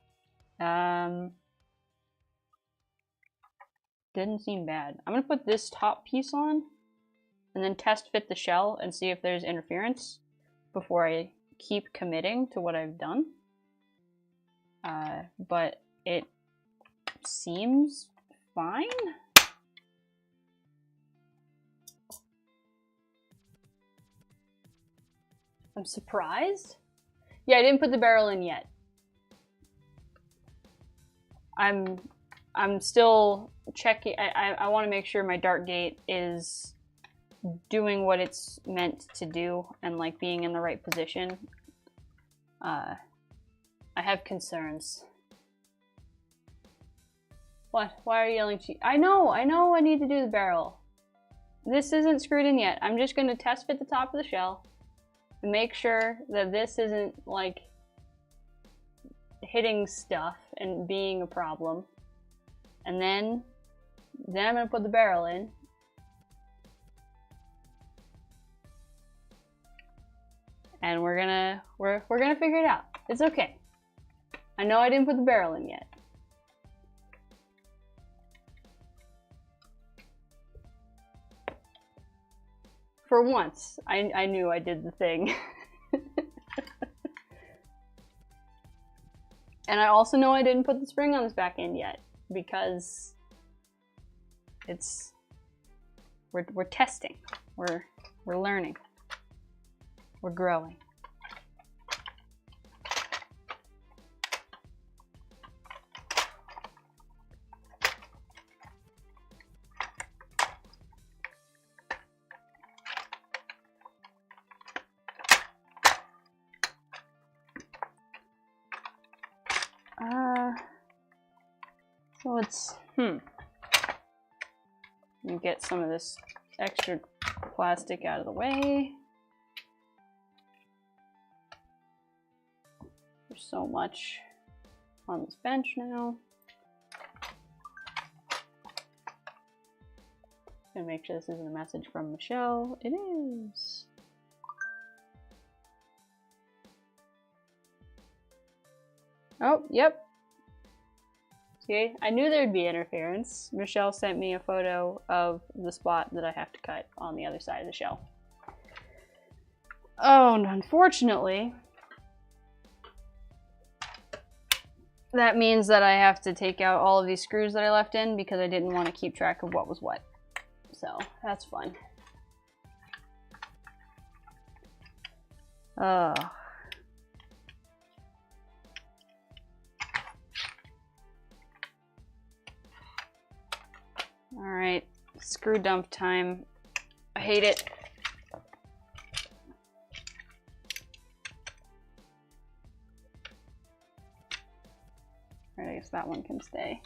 didn't seem bad. I'm gonna put this top piece on, and then test fit the shell and see if there's interference before I keep committing to what I've done. But it seems fine. I'm surprised. Yeah, I didn't put the barrel in yet. I'm still checking. I want to make sure my dart gate is doing what it's meant to do and like being in the right position. I have concerns. What? Why are you yelling? I know I need to do the barrel. This isn't screwed in yet. I'm just going to test fit the top of the shell. Make sure that this isn't like hitting stuff and being a problem, and then I'm gonna put the barrel in, and we're gonna figure it out. It's okay. I know I didn't put the barrel in yet. For once, I knew I did the thing. And I also know I didn't put the spring on this back end yet, because we're testing. We're learning. We're growing. So let's, let me get some of this extra plastic out of the way. There's so much on this bench now. Gonna make sure this isn't a message from Michelle. It is. Oh, yep. See, I knew there'd be interference. Michelle sent me a photo of the spot that I have to cut on the other side of the shell. Oh, and unfortunately, that means that I have to take out all of these screws that I left in because I didn't want to keep track of what was what. So, that's fun. Alright, screw dump time. I hate it. Alright, I guess that one can stay.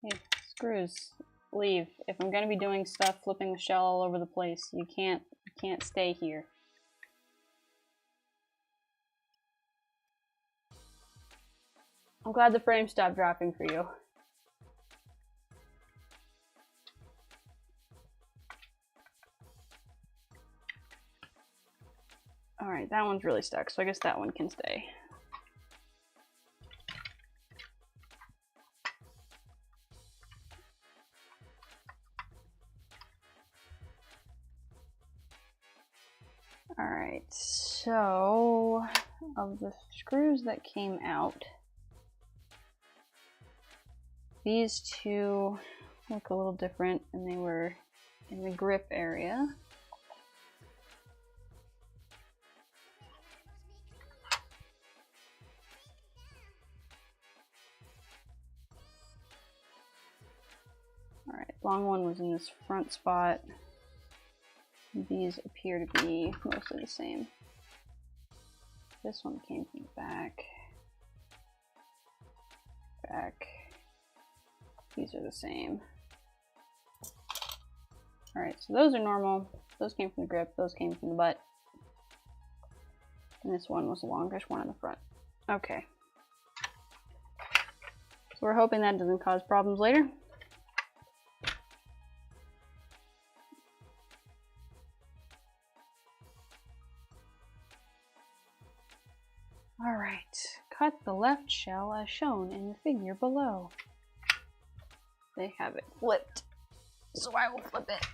Hey, screws. Leave. If I'm gonna be doing stuff, flipping the shell all over the place, you can't stay here. I'm glad the frame stopped dropping for you. Alright, that one's really stuck, so I guess that one can stay. Alright, so of the screws that came out, these two look a little different, and they were in the grip area. Alright, long one was in this front spot. These appear to be mostly the same. This one came from the back. Back. These are the same. Alright, so those are normal. Those came from the grip, those came from the butt. And this one was the longest one in the front. Okay. So we're hoping that doesn't cause problems later. Alright, cut the left shell as shown in the figure below. They have it flipped, so I will flip it.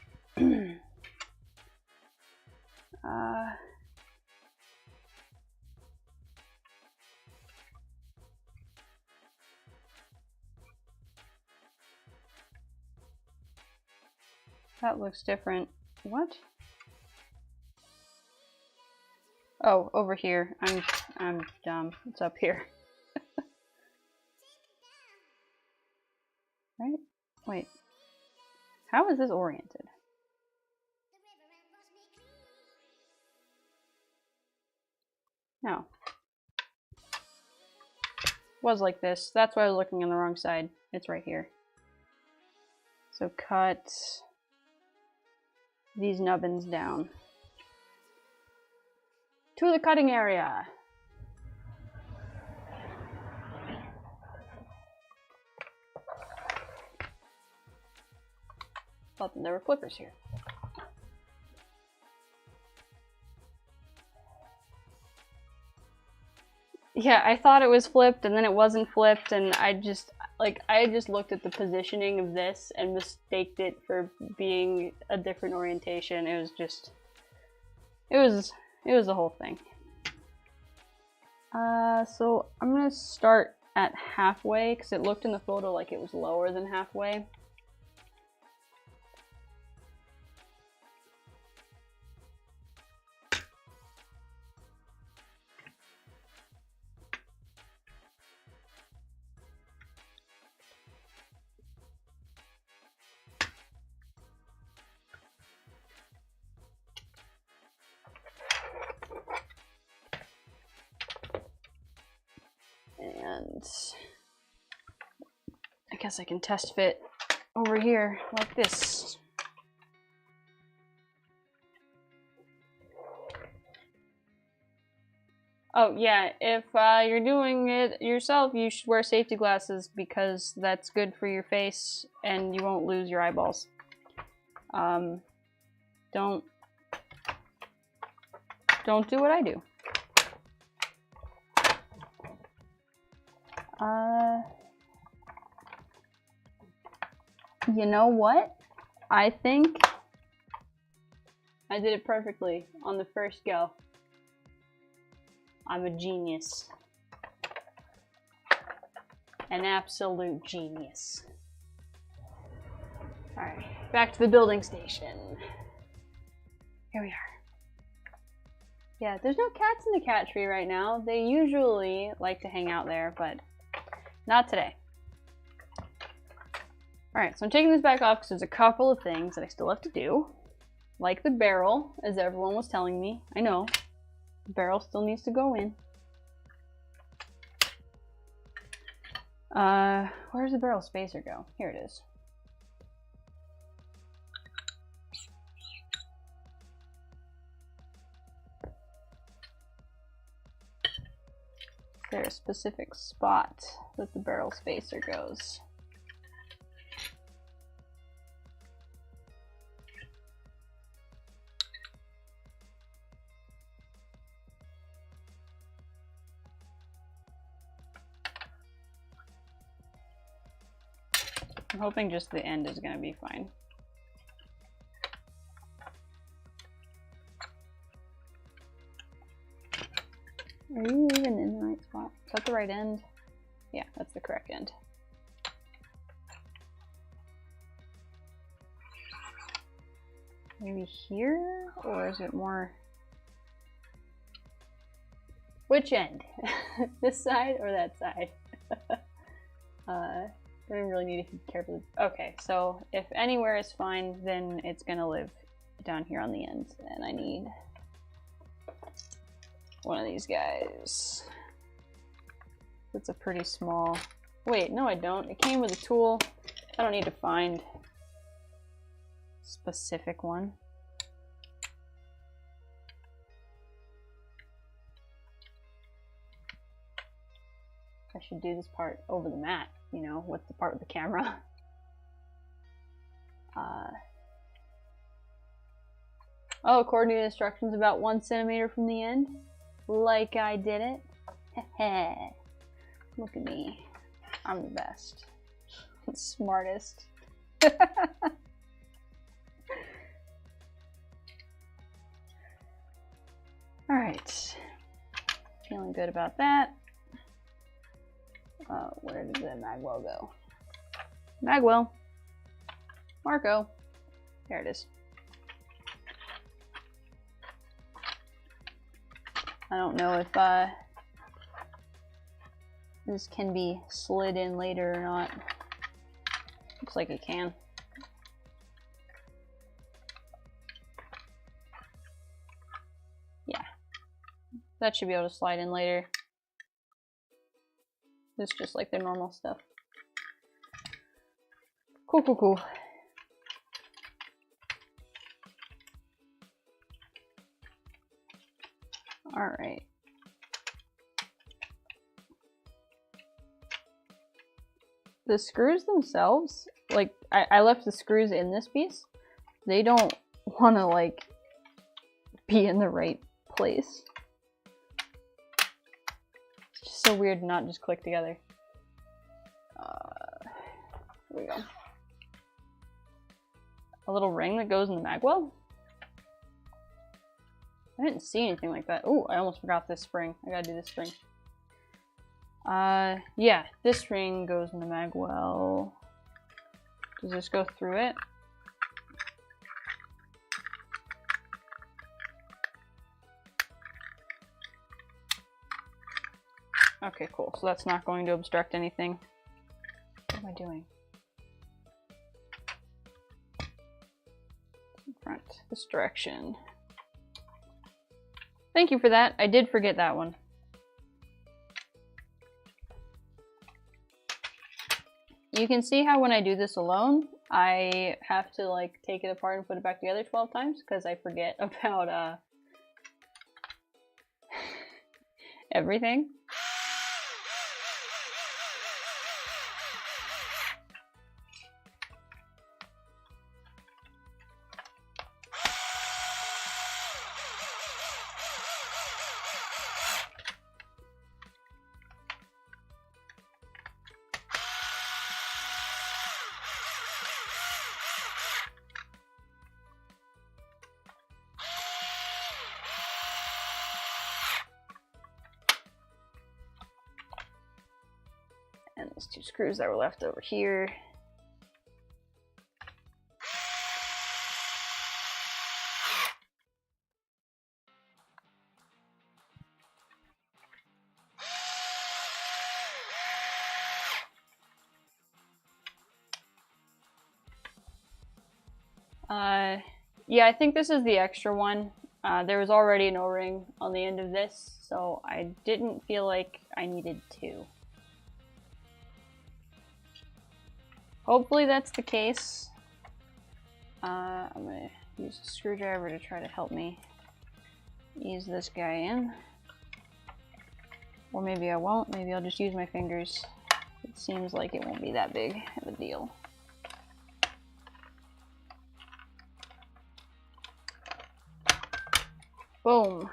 That looks different. What? Oh, over here. I'm dumb. It's up here. Right? Wait. How is this oriented? No. Was like this. That's why I was looking on the wrong side. It's right here. So cut these nubbins down to the cutting area. Thought there were flippers here. Yeah, I thought it was flipped and then it wasn't flipped, and I just looked at the positioning of this and mistaked it for being a different orientation. It was just, it was the whole thing. So I'm gonna start at halfway because it looked in the photo like it was lower than halfway. And I guess I can test fit over here like this. Oh yeah, if you're doing it yourself, you should wear safety glasses because that's good for your face and you won't lose your eyeballs. Don't do what I do. You know what? I think I did it perfectly on the first go. I'm a genius. An absolute genius. Alright, back to the building station. Here we are. Yeah, there's no cats in the cat tree right now. They usually like to hang out there, but not today. Alright, so I'm taking this back off because there's a couple of things that I still have to do. Like the barrel, as everyone was telling me. I know. The barrel still needs to go in. Where's the barrel spacer go? Here it is. Is there a specific spot that the barrel spacer goes? I'm hoping just the end is going to be fine. Are you even in the right spot? Is that the right end? Yeah, that's the correct end. Maybe here? Or is it more... Which end? This side or that side? I don't really need to be careful. Okay, so if anywhere is fine, then it's gonna live down here on the end, and I need one of these guys. It's a pretty small... Wait, no I don't. It came with a tool. I don't need to find a specific one. I should do this part over the mat, you know, with the part with the camera. Oh, according to the instructions, about 1 centimeter from the end. Like I did it. Heh. Look at me. I'm the best. Smartest. Alright. Feeling good about that. Where did the magwell go? Magwell. Marco. There it is. I don't know if this can be slid in later or not. Looks like it can. Yeah. That should be able to slide in later. It's just like the normal stuff. Cool, cool, cool. Alright. The screws themselves, like, I left the screws in this piece. They don't want to, like, be in the right place. So weird to not just click together. Here we go. A little ring that goes in the magwell? I didn't see anything like that. Oh, I almost forgot this spring. I gotta do this spring. Yeah, this ring goes in the magwell. Does this go through it? Okay, cool. So that's not going to obstruct anything. What am I doing? In front, this direction. Thank you for that. I did forget that one. You can see how when I do this alone, I have to like take it apart and put it back together 12 times because I forget about everything. And those 2 screws that were left over here. Yeah, I think this is the extra one. There was already an O-ring on the end of this, so I didn't feel like I needed 2. Hopefully that's the case. I'm gonna use a screwdriver to try to help me ease this guy in. Or maybe I won't. Maybe I'll just use my fingers. It seems like it won't be that big of a deal. Boom.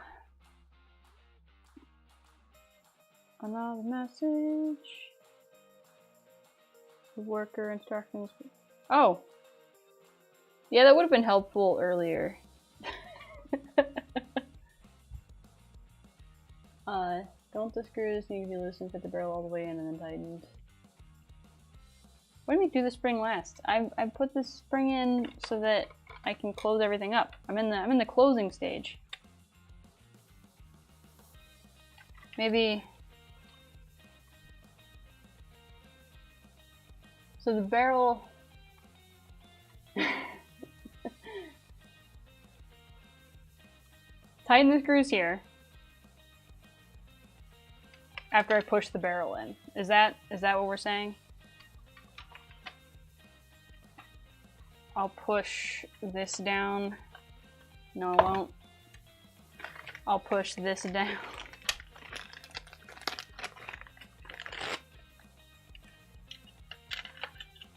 Another message. Worker instructions. Oh. Yeah, that would have been helpful earlier. Don't the screws need to be loosened, fit the barrel all the way in and then tightened. What do you mean do the spring last? I put this spring in so that I can close everything up. I'm in the closing stage. Maybe. So the barrel. Tighten the screws here. After I push the barrel in. Is that what we're saying? I'll push this down. No, I won't. I'll push this down.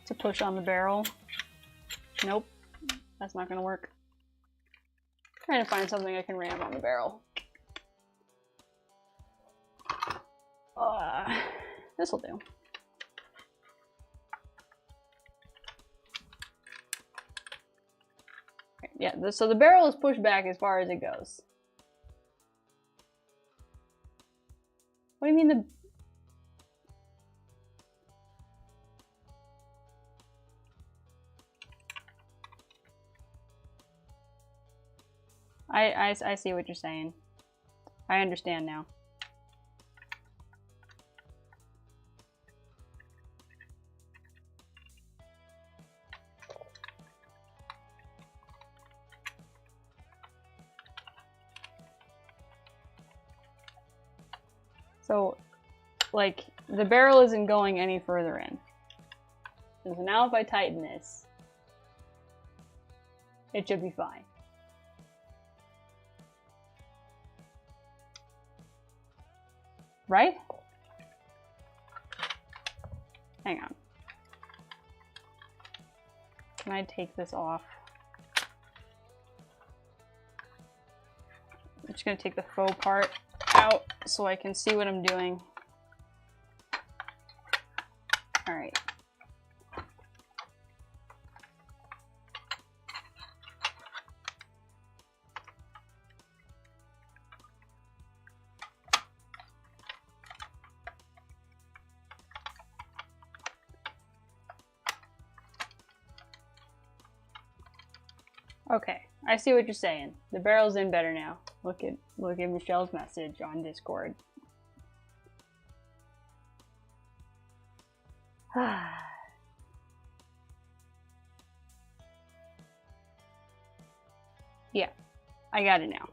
To push on the barrel. Nope. That's not gonna work. I'm trying to find something I can ram on the barrel. This'll do. Yeah, so the barrel is pushed back as far as it goes. What do you mean the... I see what you're saying. I understand now. So, like, the barrel isn't going any further in. And so now if I tighten this, it should be fine. Right? Hang on. Can I take this off? I'm just gonna take the faux part out so I can see what I'm doing. All right. Okay, I see what you're saying. The barrel's in better now. Look at Michelle's message on Discord. Yeah, I got it now.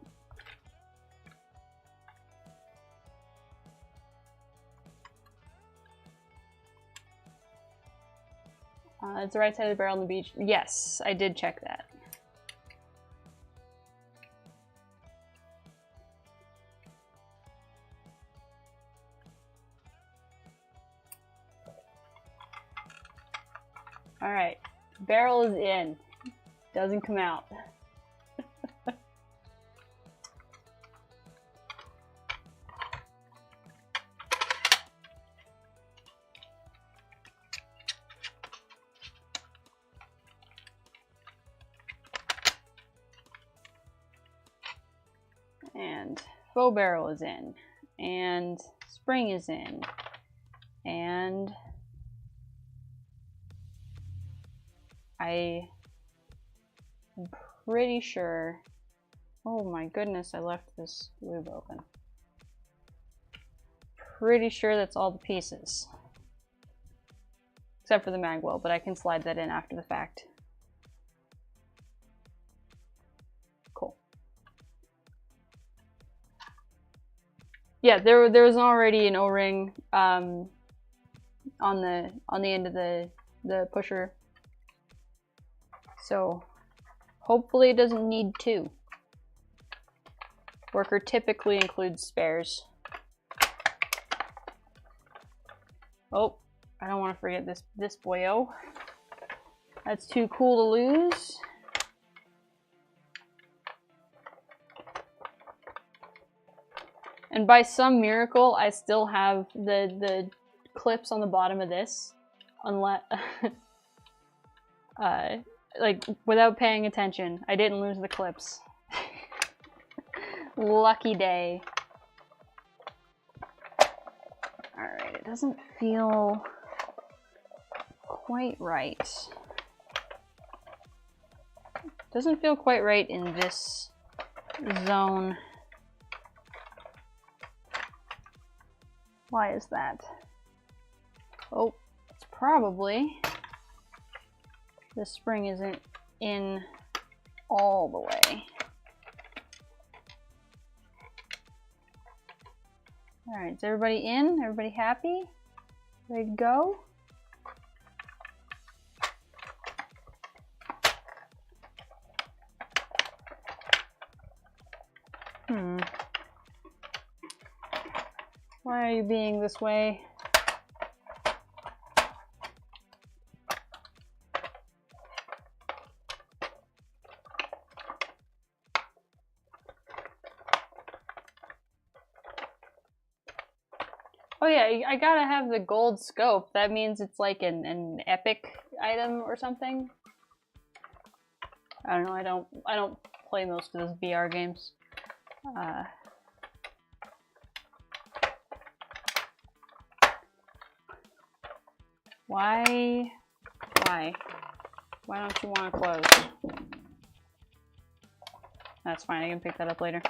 It's the right side of the barrel on the beach. Yes, I did check that. All right, barrel is in. Doesn't come out. And faux barrel is in, and spring is in, and I'm pretty sure, oh my goodness, I left this lube open. Pretty sure that's all the pieces. Except for the mag well, but I can slide that in after the fact. Cool. Yeah, there was already an O-ring on the end of the the pusher. So hopefully it doesn't need two. Worker typically includes spares. Oh, I don't want to forget this boyo. That's too cool to lose. And by some miracle, I still have the clips on the bottom of this, unless like without paying attention, I didn't lose the clips. Lucky day. Alright, it doesn't feel quite right. Doesn't feel quite right in this zone. Why is that? Oh, it's probably the spring isn't in all the way. Alright, is everybody in? Everybody happy? Ready to go? Why are you being this way? Oh yeah, I gotta have the gold scope. That means it's like an epic item or something. I don't know, I don't play most of those VR games. Why? Why don't you want to close? That's fine, I can pick that up later.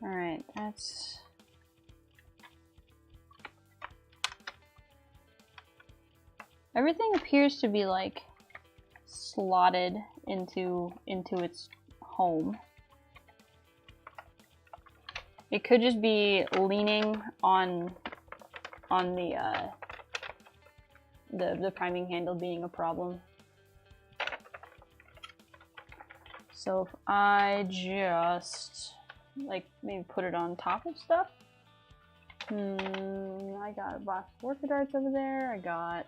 Alright, that's... Everything appears to be like slotted into its home. It could just be leaning on the priming handle being a problem. So if I just like maybe put it on top of stuff. I got a box of orchid darts over there. I got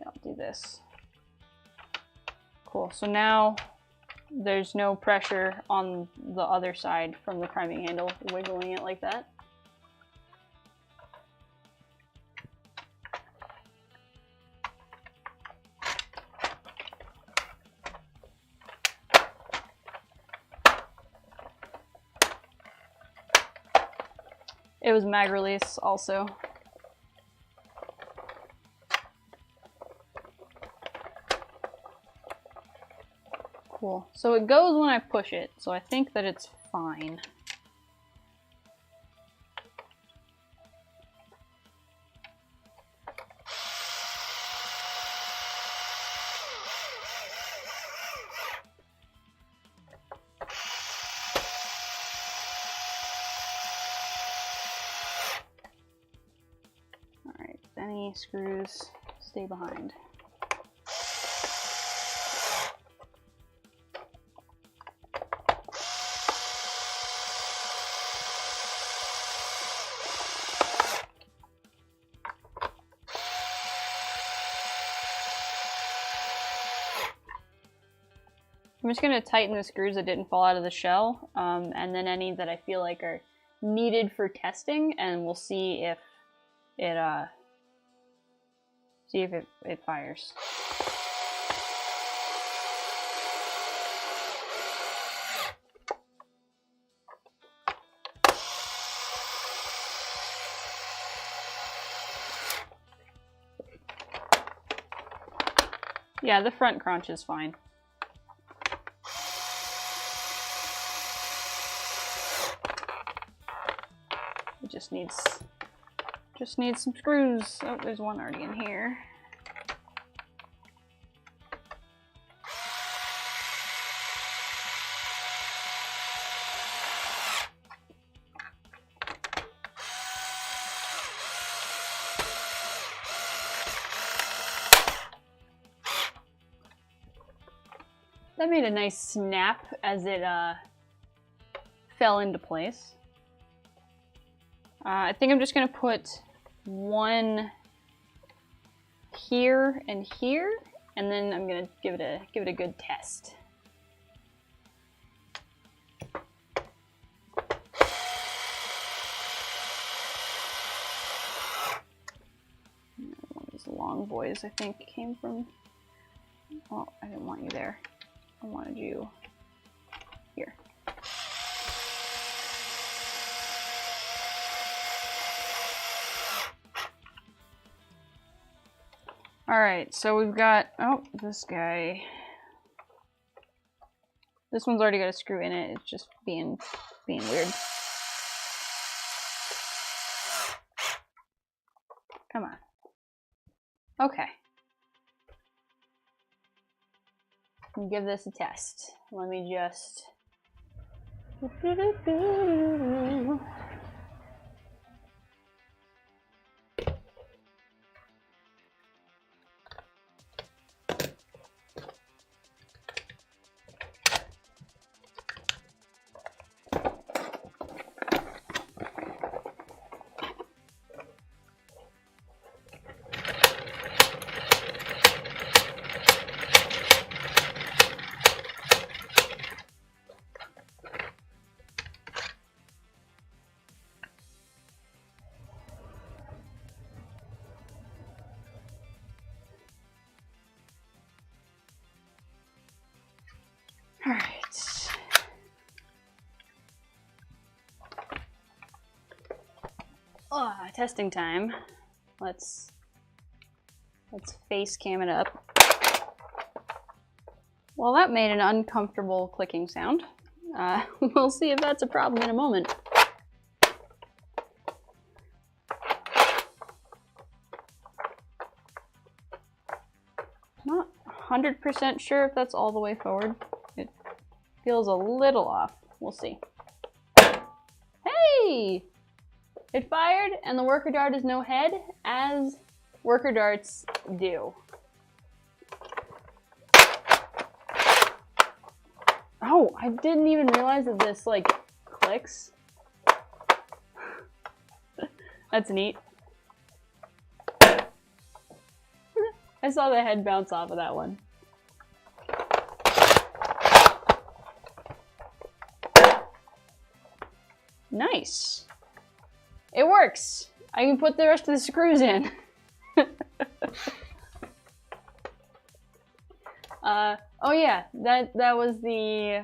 I'll do this. Cool, so now there's no pressure on the other side from the priming handle, wiggling it like that. It was mag release also. Cool. So it goes when I push it, so I think that it's fine. Alright, any screws stay behind. I'm just going to tighten the screws that didn't fall out of the shell, and then any that I feel like are needed for testing, and we'll see if it fires. Yeah, the front crunch is fine. It just needs Just need some screws. Oh, there's one already in here. That made a nice snap as it fell into place. I think I'm just gonna put one here and here, and then I'm gonna give it a good test. One of these long boys, I think, came from. Oh, I didn't want you there. I wanted you here. Alright, so we've got, oh, this guy. This one's already got a screw in it, it's just being weird. Come on. Okay. Give this a test. Let me just... All right. Oh, testing time. Let's face cam it up. Well, that made an uncomfortable clicking sound. We'll see if that's a problem in a moment. Not 100% sure if that's all the way forward. It feels a little off. We'll see. Hey! It fired, and the worker dart is no head, as worker darts do. Oh, I didn't even realize that this, like, clicks. That's neat. I saw the head bounce off of that one. Nice. It works. I can put the rest of the screws in. Oh yeah, that was the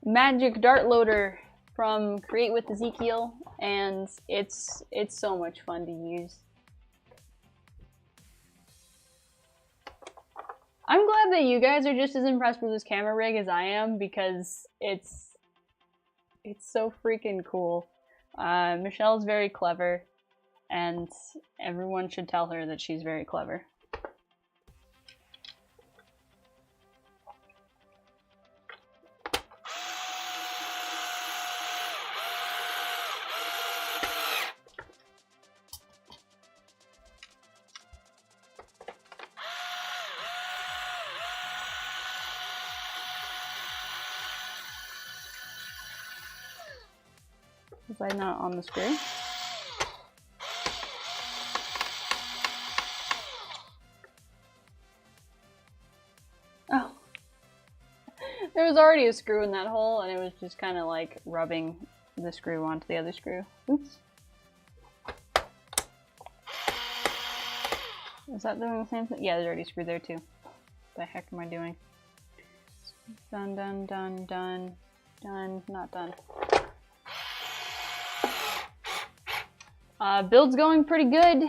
magic dart loader from Create with Ezekiel, and it's so much fun to use. I'm glad that you guys are just as impressed with this camera rig as I am, because it's so freaking cool. Michelle's very clever, and everyone should tell her that she's very clever. Was I not on the screw? Oh. There was already a screw in that hole, and it was just kind of like rubbing the screw onto the other screw. Oops. Is that doing the same thing? Yeah, there's already a screw there too. What the heck am I doing? Done, done, done, done, done, not done. Build's going pretty good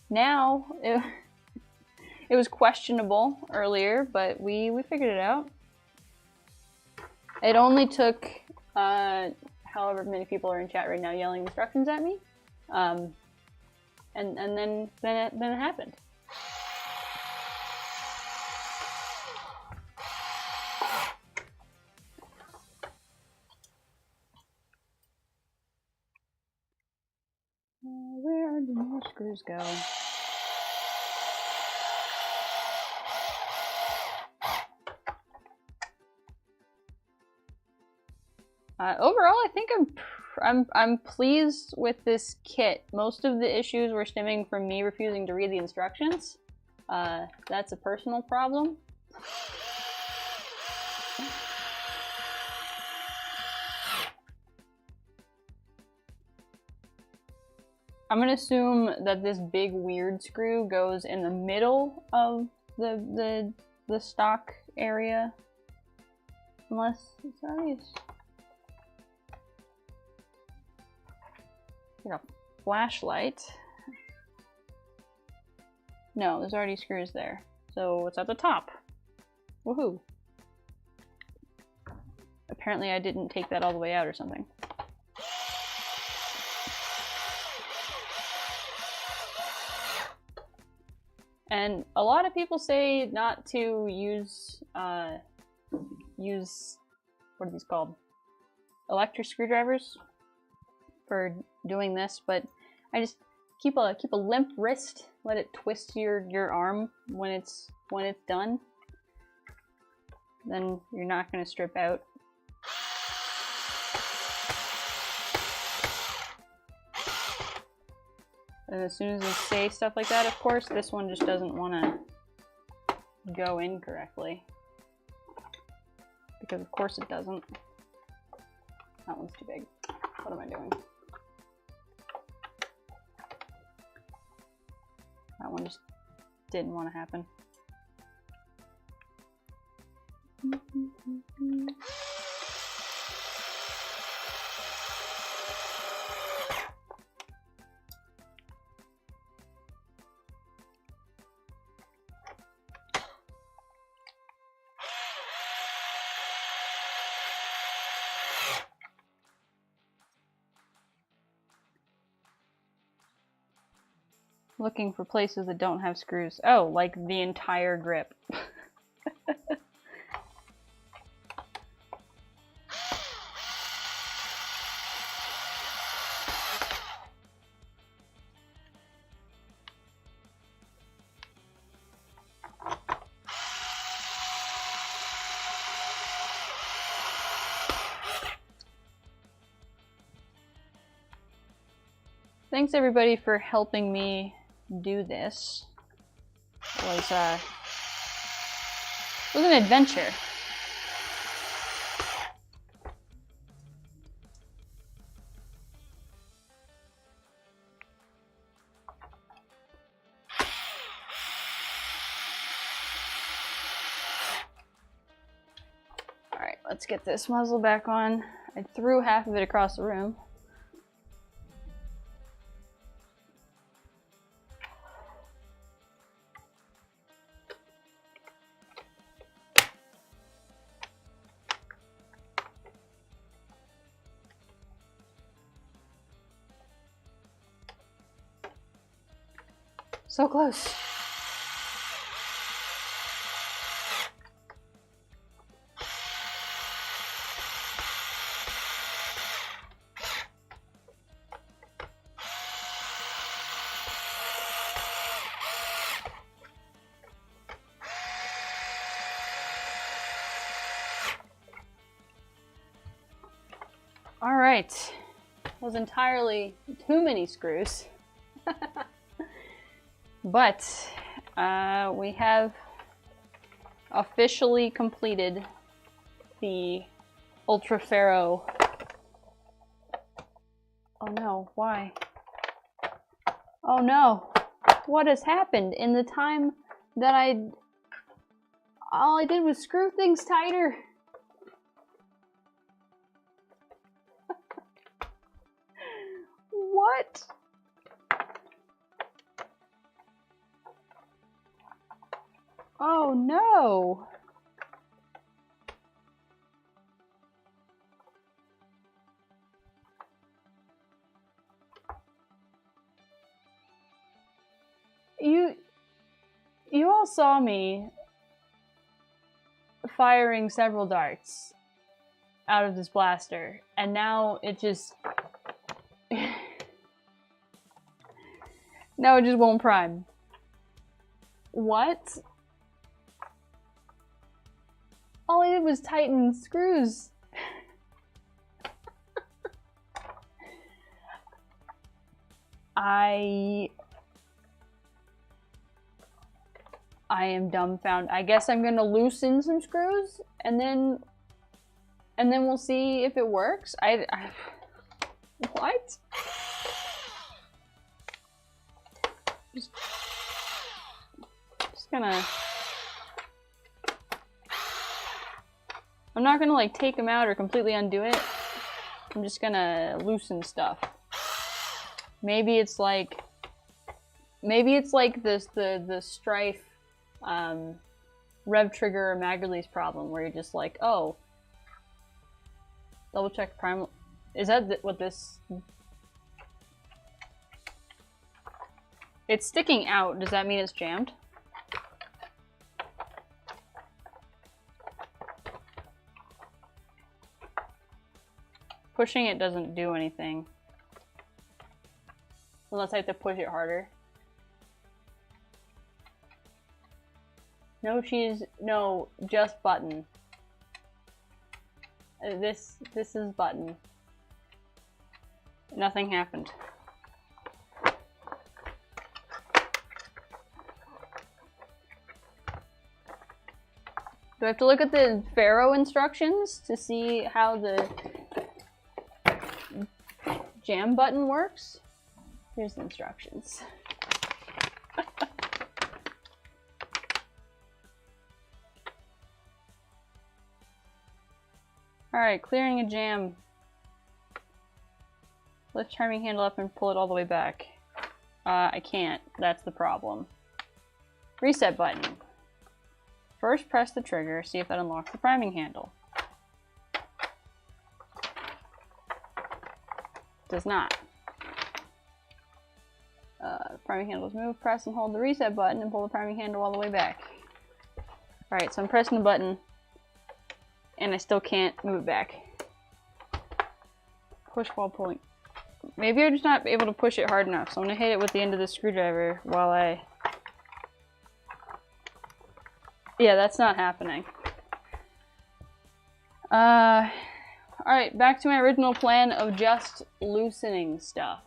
now. It was questionable earlier, but we figured it out. It only took however many people are in chat right now yelling instructions at me. And then it happened. Where did more screws go? Overall, I think I'm pleased with this kit. Most of the issues were stemming from me refusing to read the instructions. That's a personal problem. I'm gonna assume that this big weird screw goes in the middle of the stock area. Unless it's already like a flashlight. No, there's already screws there. So it's at the top. Woohoo. Apparently I didn't take that all the way out or something. And a lot of people say not to use, what are these called? Electric screwdrivers for doing this, but I just keep a limp wrist, let it twist your arm when it's done. Then you're not gonna strip out. And as soon as you say stuff like that, of course, this one just doesn't want to go in correctly. Because of course it doesn't. That one's too big. What am I doing? That one just didn't want to happen. Looking for places that don't have screws. Oh, like the entire grip. Thanks everybody for helping me do this. It was an adventure. Alright, let's get this muzzle back on. I threw half of it across the room. So close. All right. That was entirely too many screws. But we have officially completed the Ultra Pharaoh. Oh no, why? Oh no, what has happened? In the time that all I did was screw things tighter. What? Oh no! saw me firing several darts out of this blaster, and now it just... now it just won't prime. What? All I did was tighten screws. I am dumbfounded. I guess I'm gonna loosen some screws and then we'll see if it works. What? Just gonna... I'm not gonna like take them out or completely undo it. I'm just gonna loosen stuff. Maybe it's like this the Strife rev trigger or mag release problem where you're just like, oh, double check prime. Is that what this? It's sticking out. Does that mean it's jammed? Pushing it doesn't do anything. Unless I have to push it harder. No cheese, no, just button. This is button. Nothing happened. Do I have to look at the Pharaoh instructions to see how the jam button works? Here's the instructions. Alright, clearing a jam. Lift timing handle up and pull it all the way back. I can't. That's the problem. Reset button. First press the trigger, see if that unlocks the priming handle. Does not. Priming handle is moved, press and hold the reset button and pull the priming handle all the way back. Alright, so I'm pressing the button and I still can't move it back. Push while pulling. Maybe I'm just not able to push it hard enough, so I'm gonna hit it with the end of the screwdriver while I... Yeah, that's not happening. Alright, back to my original plan of just loosening stuff.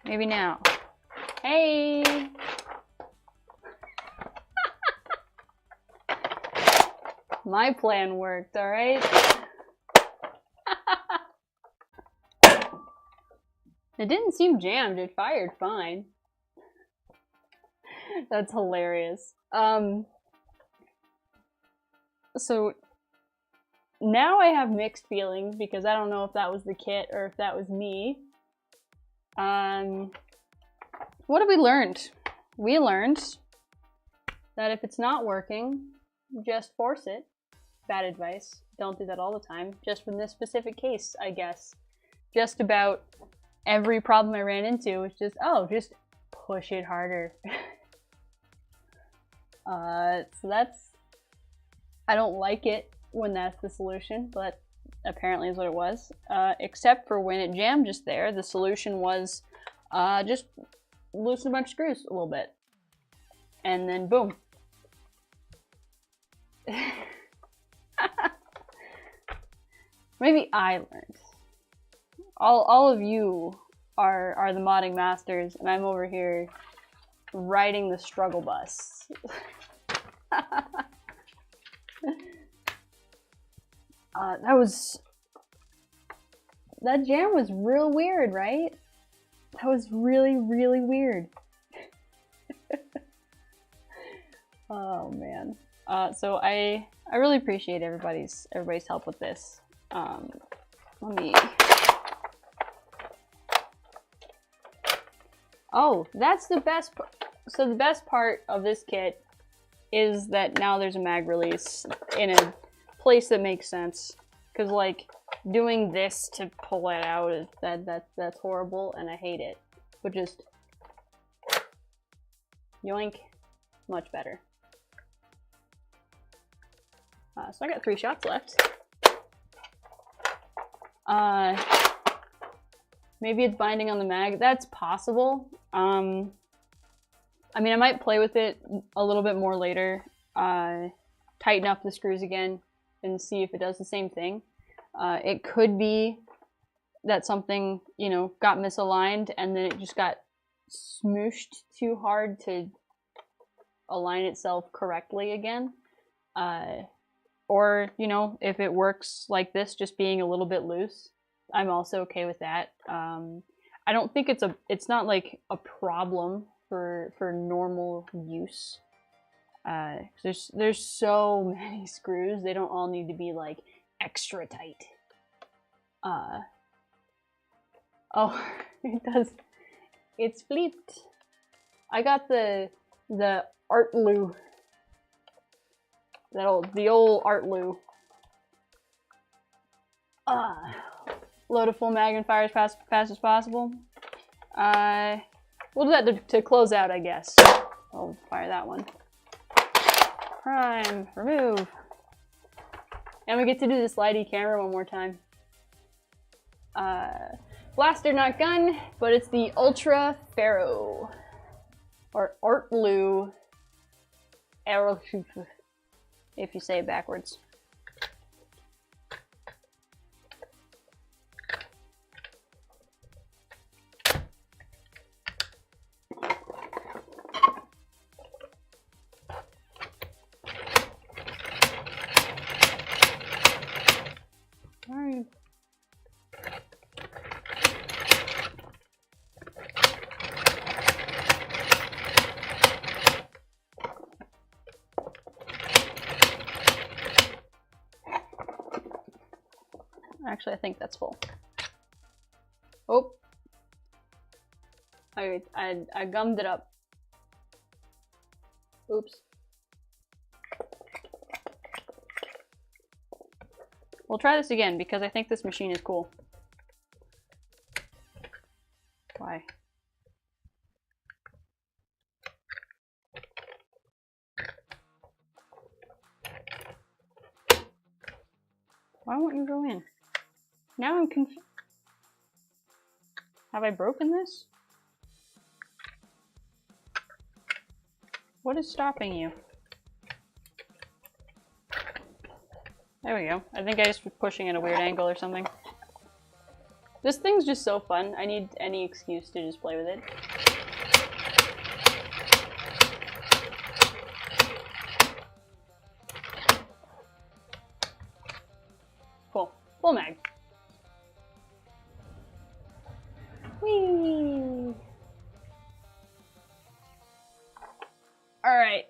Maybe now. Hey! My plan worked, alright? It didn't seem jammed, it fired fine. That's hilarious. So now I have mixed feelings because I don't know if that was the kit or if that was me. What have we learned? We learned that if it's not working, just force it. Bad advice. Don't do that all the time. Just in this specific case, I guess. Just about every problem I ran into was just, oh, just push it harder. So that's... I don't like it when that's the solution, but apparently is what it was. Except for when it jammed just there, the solution was just loosen a bunch of screws a little bit. And then boom. Maybe I learned. All of you are the modding masters, and I'm over here riding the struggle bus. That jam was real weird, right? That was really, really weird. Oh man. So I really appreciate everybody's help with this. Let me... Oh, that's the best part. So the best part of this kit is that now there's a mag release in a place that makes sense. Because, like, doing this to pull it out is that's horrible, and I hate it. But just yoink, much better. So I got 3 shots left. Maybe it's binding on the mag. That's possible. I mean, I might play with it a little bit more later. Tighten up the screws again and see if it does the same thing. It could be that something, you know, got misaligned and then it just got smooshed too hard to align itself correctly again. Or, you know, if it works like this, just being a little bit loose, I'm also okay with that. I don't think it's not like a problem for normal use. There's so many screws, they don't all need to be like extra tight. Oh, it does. It's flipped. I got the art loo. The old art loo. Load a full mag and fire as fast as possible. We'll do that to close out, I guess. I'll fire that one. Prime, remove. And we get to do the slidey camera one more time. Blaster, not gun, but it's the Ultra Pharaoh. Or Artloo. If you say it backwards. Alright. Actually, I think that's full. Oh. I gummed it up. Oops. We'll try this again because I think this machine is cool. Why? Why won't you go in? Now I'm confused. Have I broken this? What is stopping you? There we go. I think I just was pushing at a weird angle or something. This thing's just so fun. I need any excuse to just play with it. Cool. Full mag. Whee! Alright.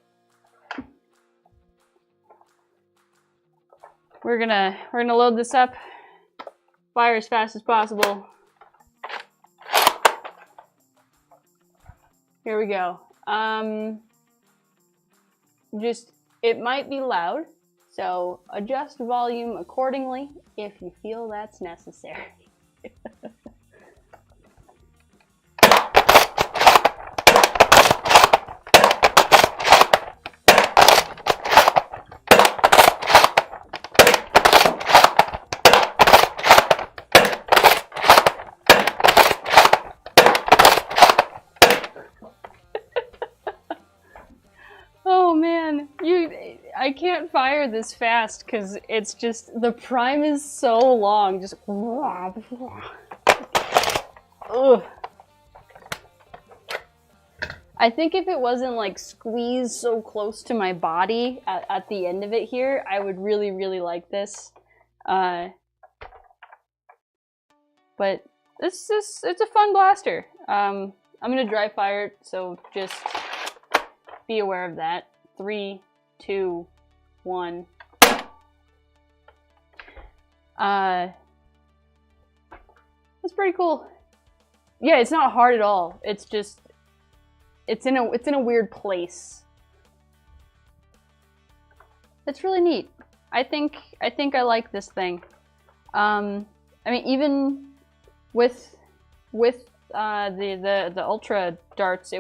We're gonna load this up. Fire as fast as possible. Here we go. It might be loud, so adjust volume accordingly if you feel that's necessary. I can't fire this fast because it's just, the prime is so long, just ugh. I think if it wasn't like squeezed so close to my body at the end of it here, I would really, really like this. But it's a fun blaster. I'm gonna dry fire it, so just be aware of that. 3, 2, 1. That's pretty cool. Yeah, it's not hard at all. It's just it's in a weird place. It's really neat. I think I like this thing. I mean, even with the ultra darts,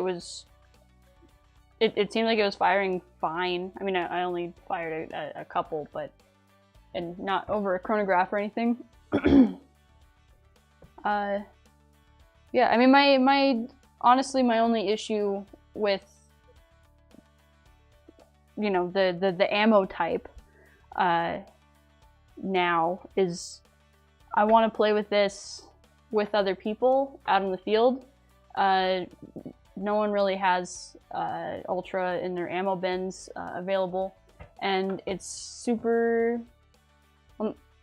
it seemed like it was firing fine. I mean, I only fired a couple, and not over a chronograph or anything. Yeah, I mean, honestly, my only issue with, you know, the ammo type now is I want to play with this with other people out in the field. No one really has Ultra in their ammo bins available, and it's super.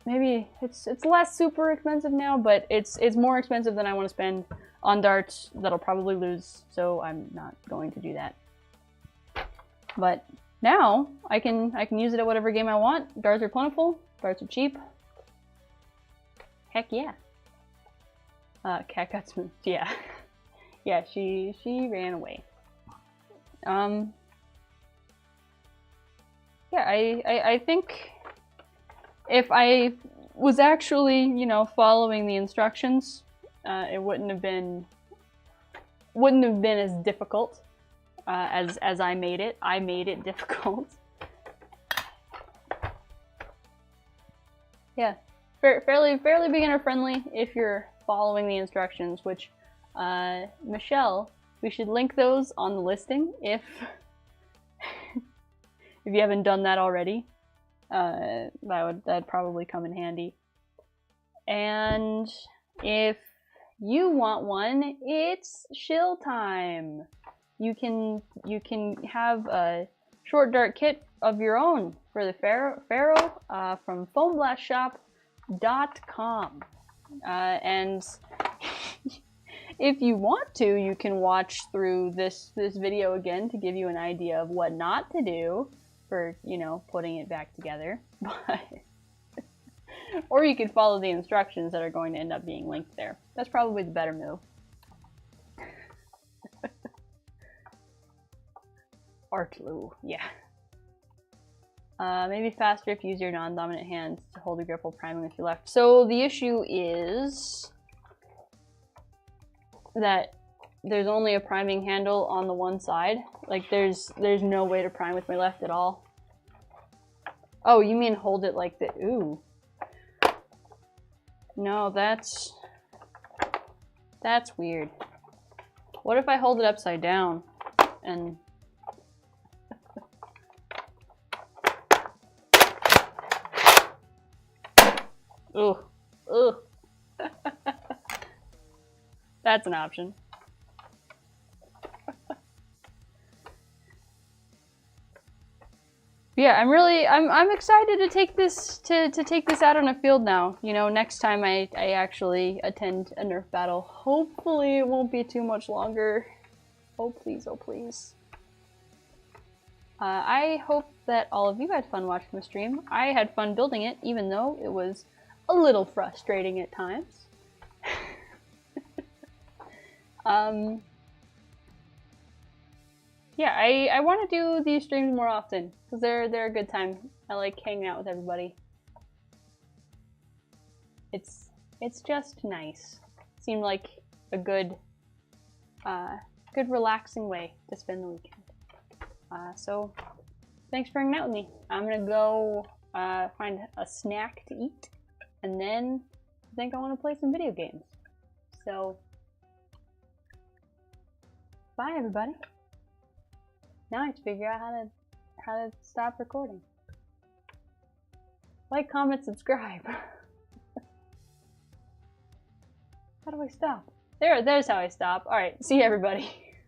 Maybe it's less super expensive now, but it's more expensive than I want to spend on darts that'll probably lose, so I'm not going to do that. But now I can use it at whatever game I want. Darts are plentiful. Darts are cheap. Heck yeah. Cat got smoothed. Yeah. Yeah, she ran away. Yeah, I think if I was actually, you know, following the instructions, it wouldn't have been as difficult as I made it. I made it difficult. Yeah, fairly beginner friendly if you're following the instructions. Which, Michelle, we should link those on the listing if if you haven't done that already. That'd probably come in handy. And if you want one, it's shill time. You can have a short dart kit of your own for the Pharaoh from foamblastshop.com. And if you want to, you can watch through this video again to give you an idea of what not to do for, you know, putting it back together. But or you could follow the instructions that are going to end up being linked there. That's probably the better move. Artloo, yeah. Maybe faster if you use your non-dominant hand to hold the grip while priming with your left. So the issue is that there's only a priming handle on the one side. Like there's no way to prime with my left at all. Oh, you mean hold it like the ooh. No, that's weird. What if I hold it upside down and ugh. Ugh. That's an option. Yeah, I'm excited to take this take this out on a field now. You know, next time I actually attend a Nerf battle. Hopefully it won't be too much longer. Oh please, oh please. I hope that all of you had fun watching the stream. I had fun building it, even though it was a little frustrating at times. Yeah, I want to do these streams more often because they're a good time. I like hanging out with everybody. It's just nice. Seemed like a good relaxing way to spend the weekend. So thanks for hanging out with me. I'm gonna go find a snack to eat, and then I think I want to play some video games. So bye everybody. Now I have to figure out how to stop recording. Like, comment, subscribe. How do I stop? There's how I stop. Alright, see you everybody.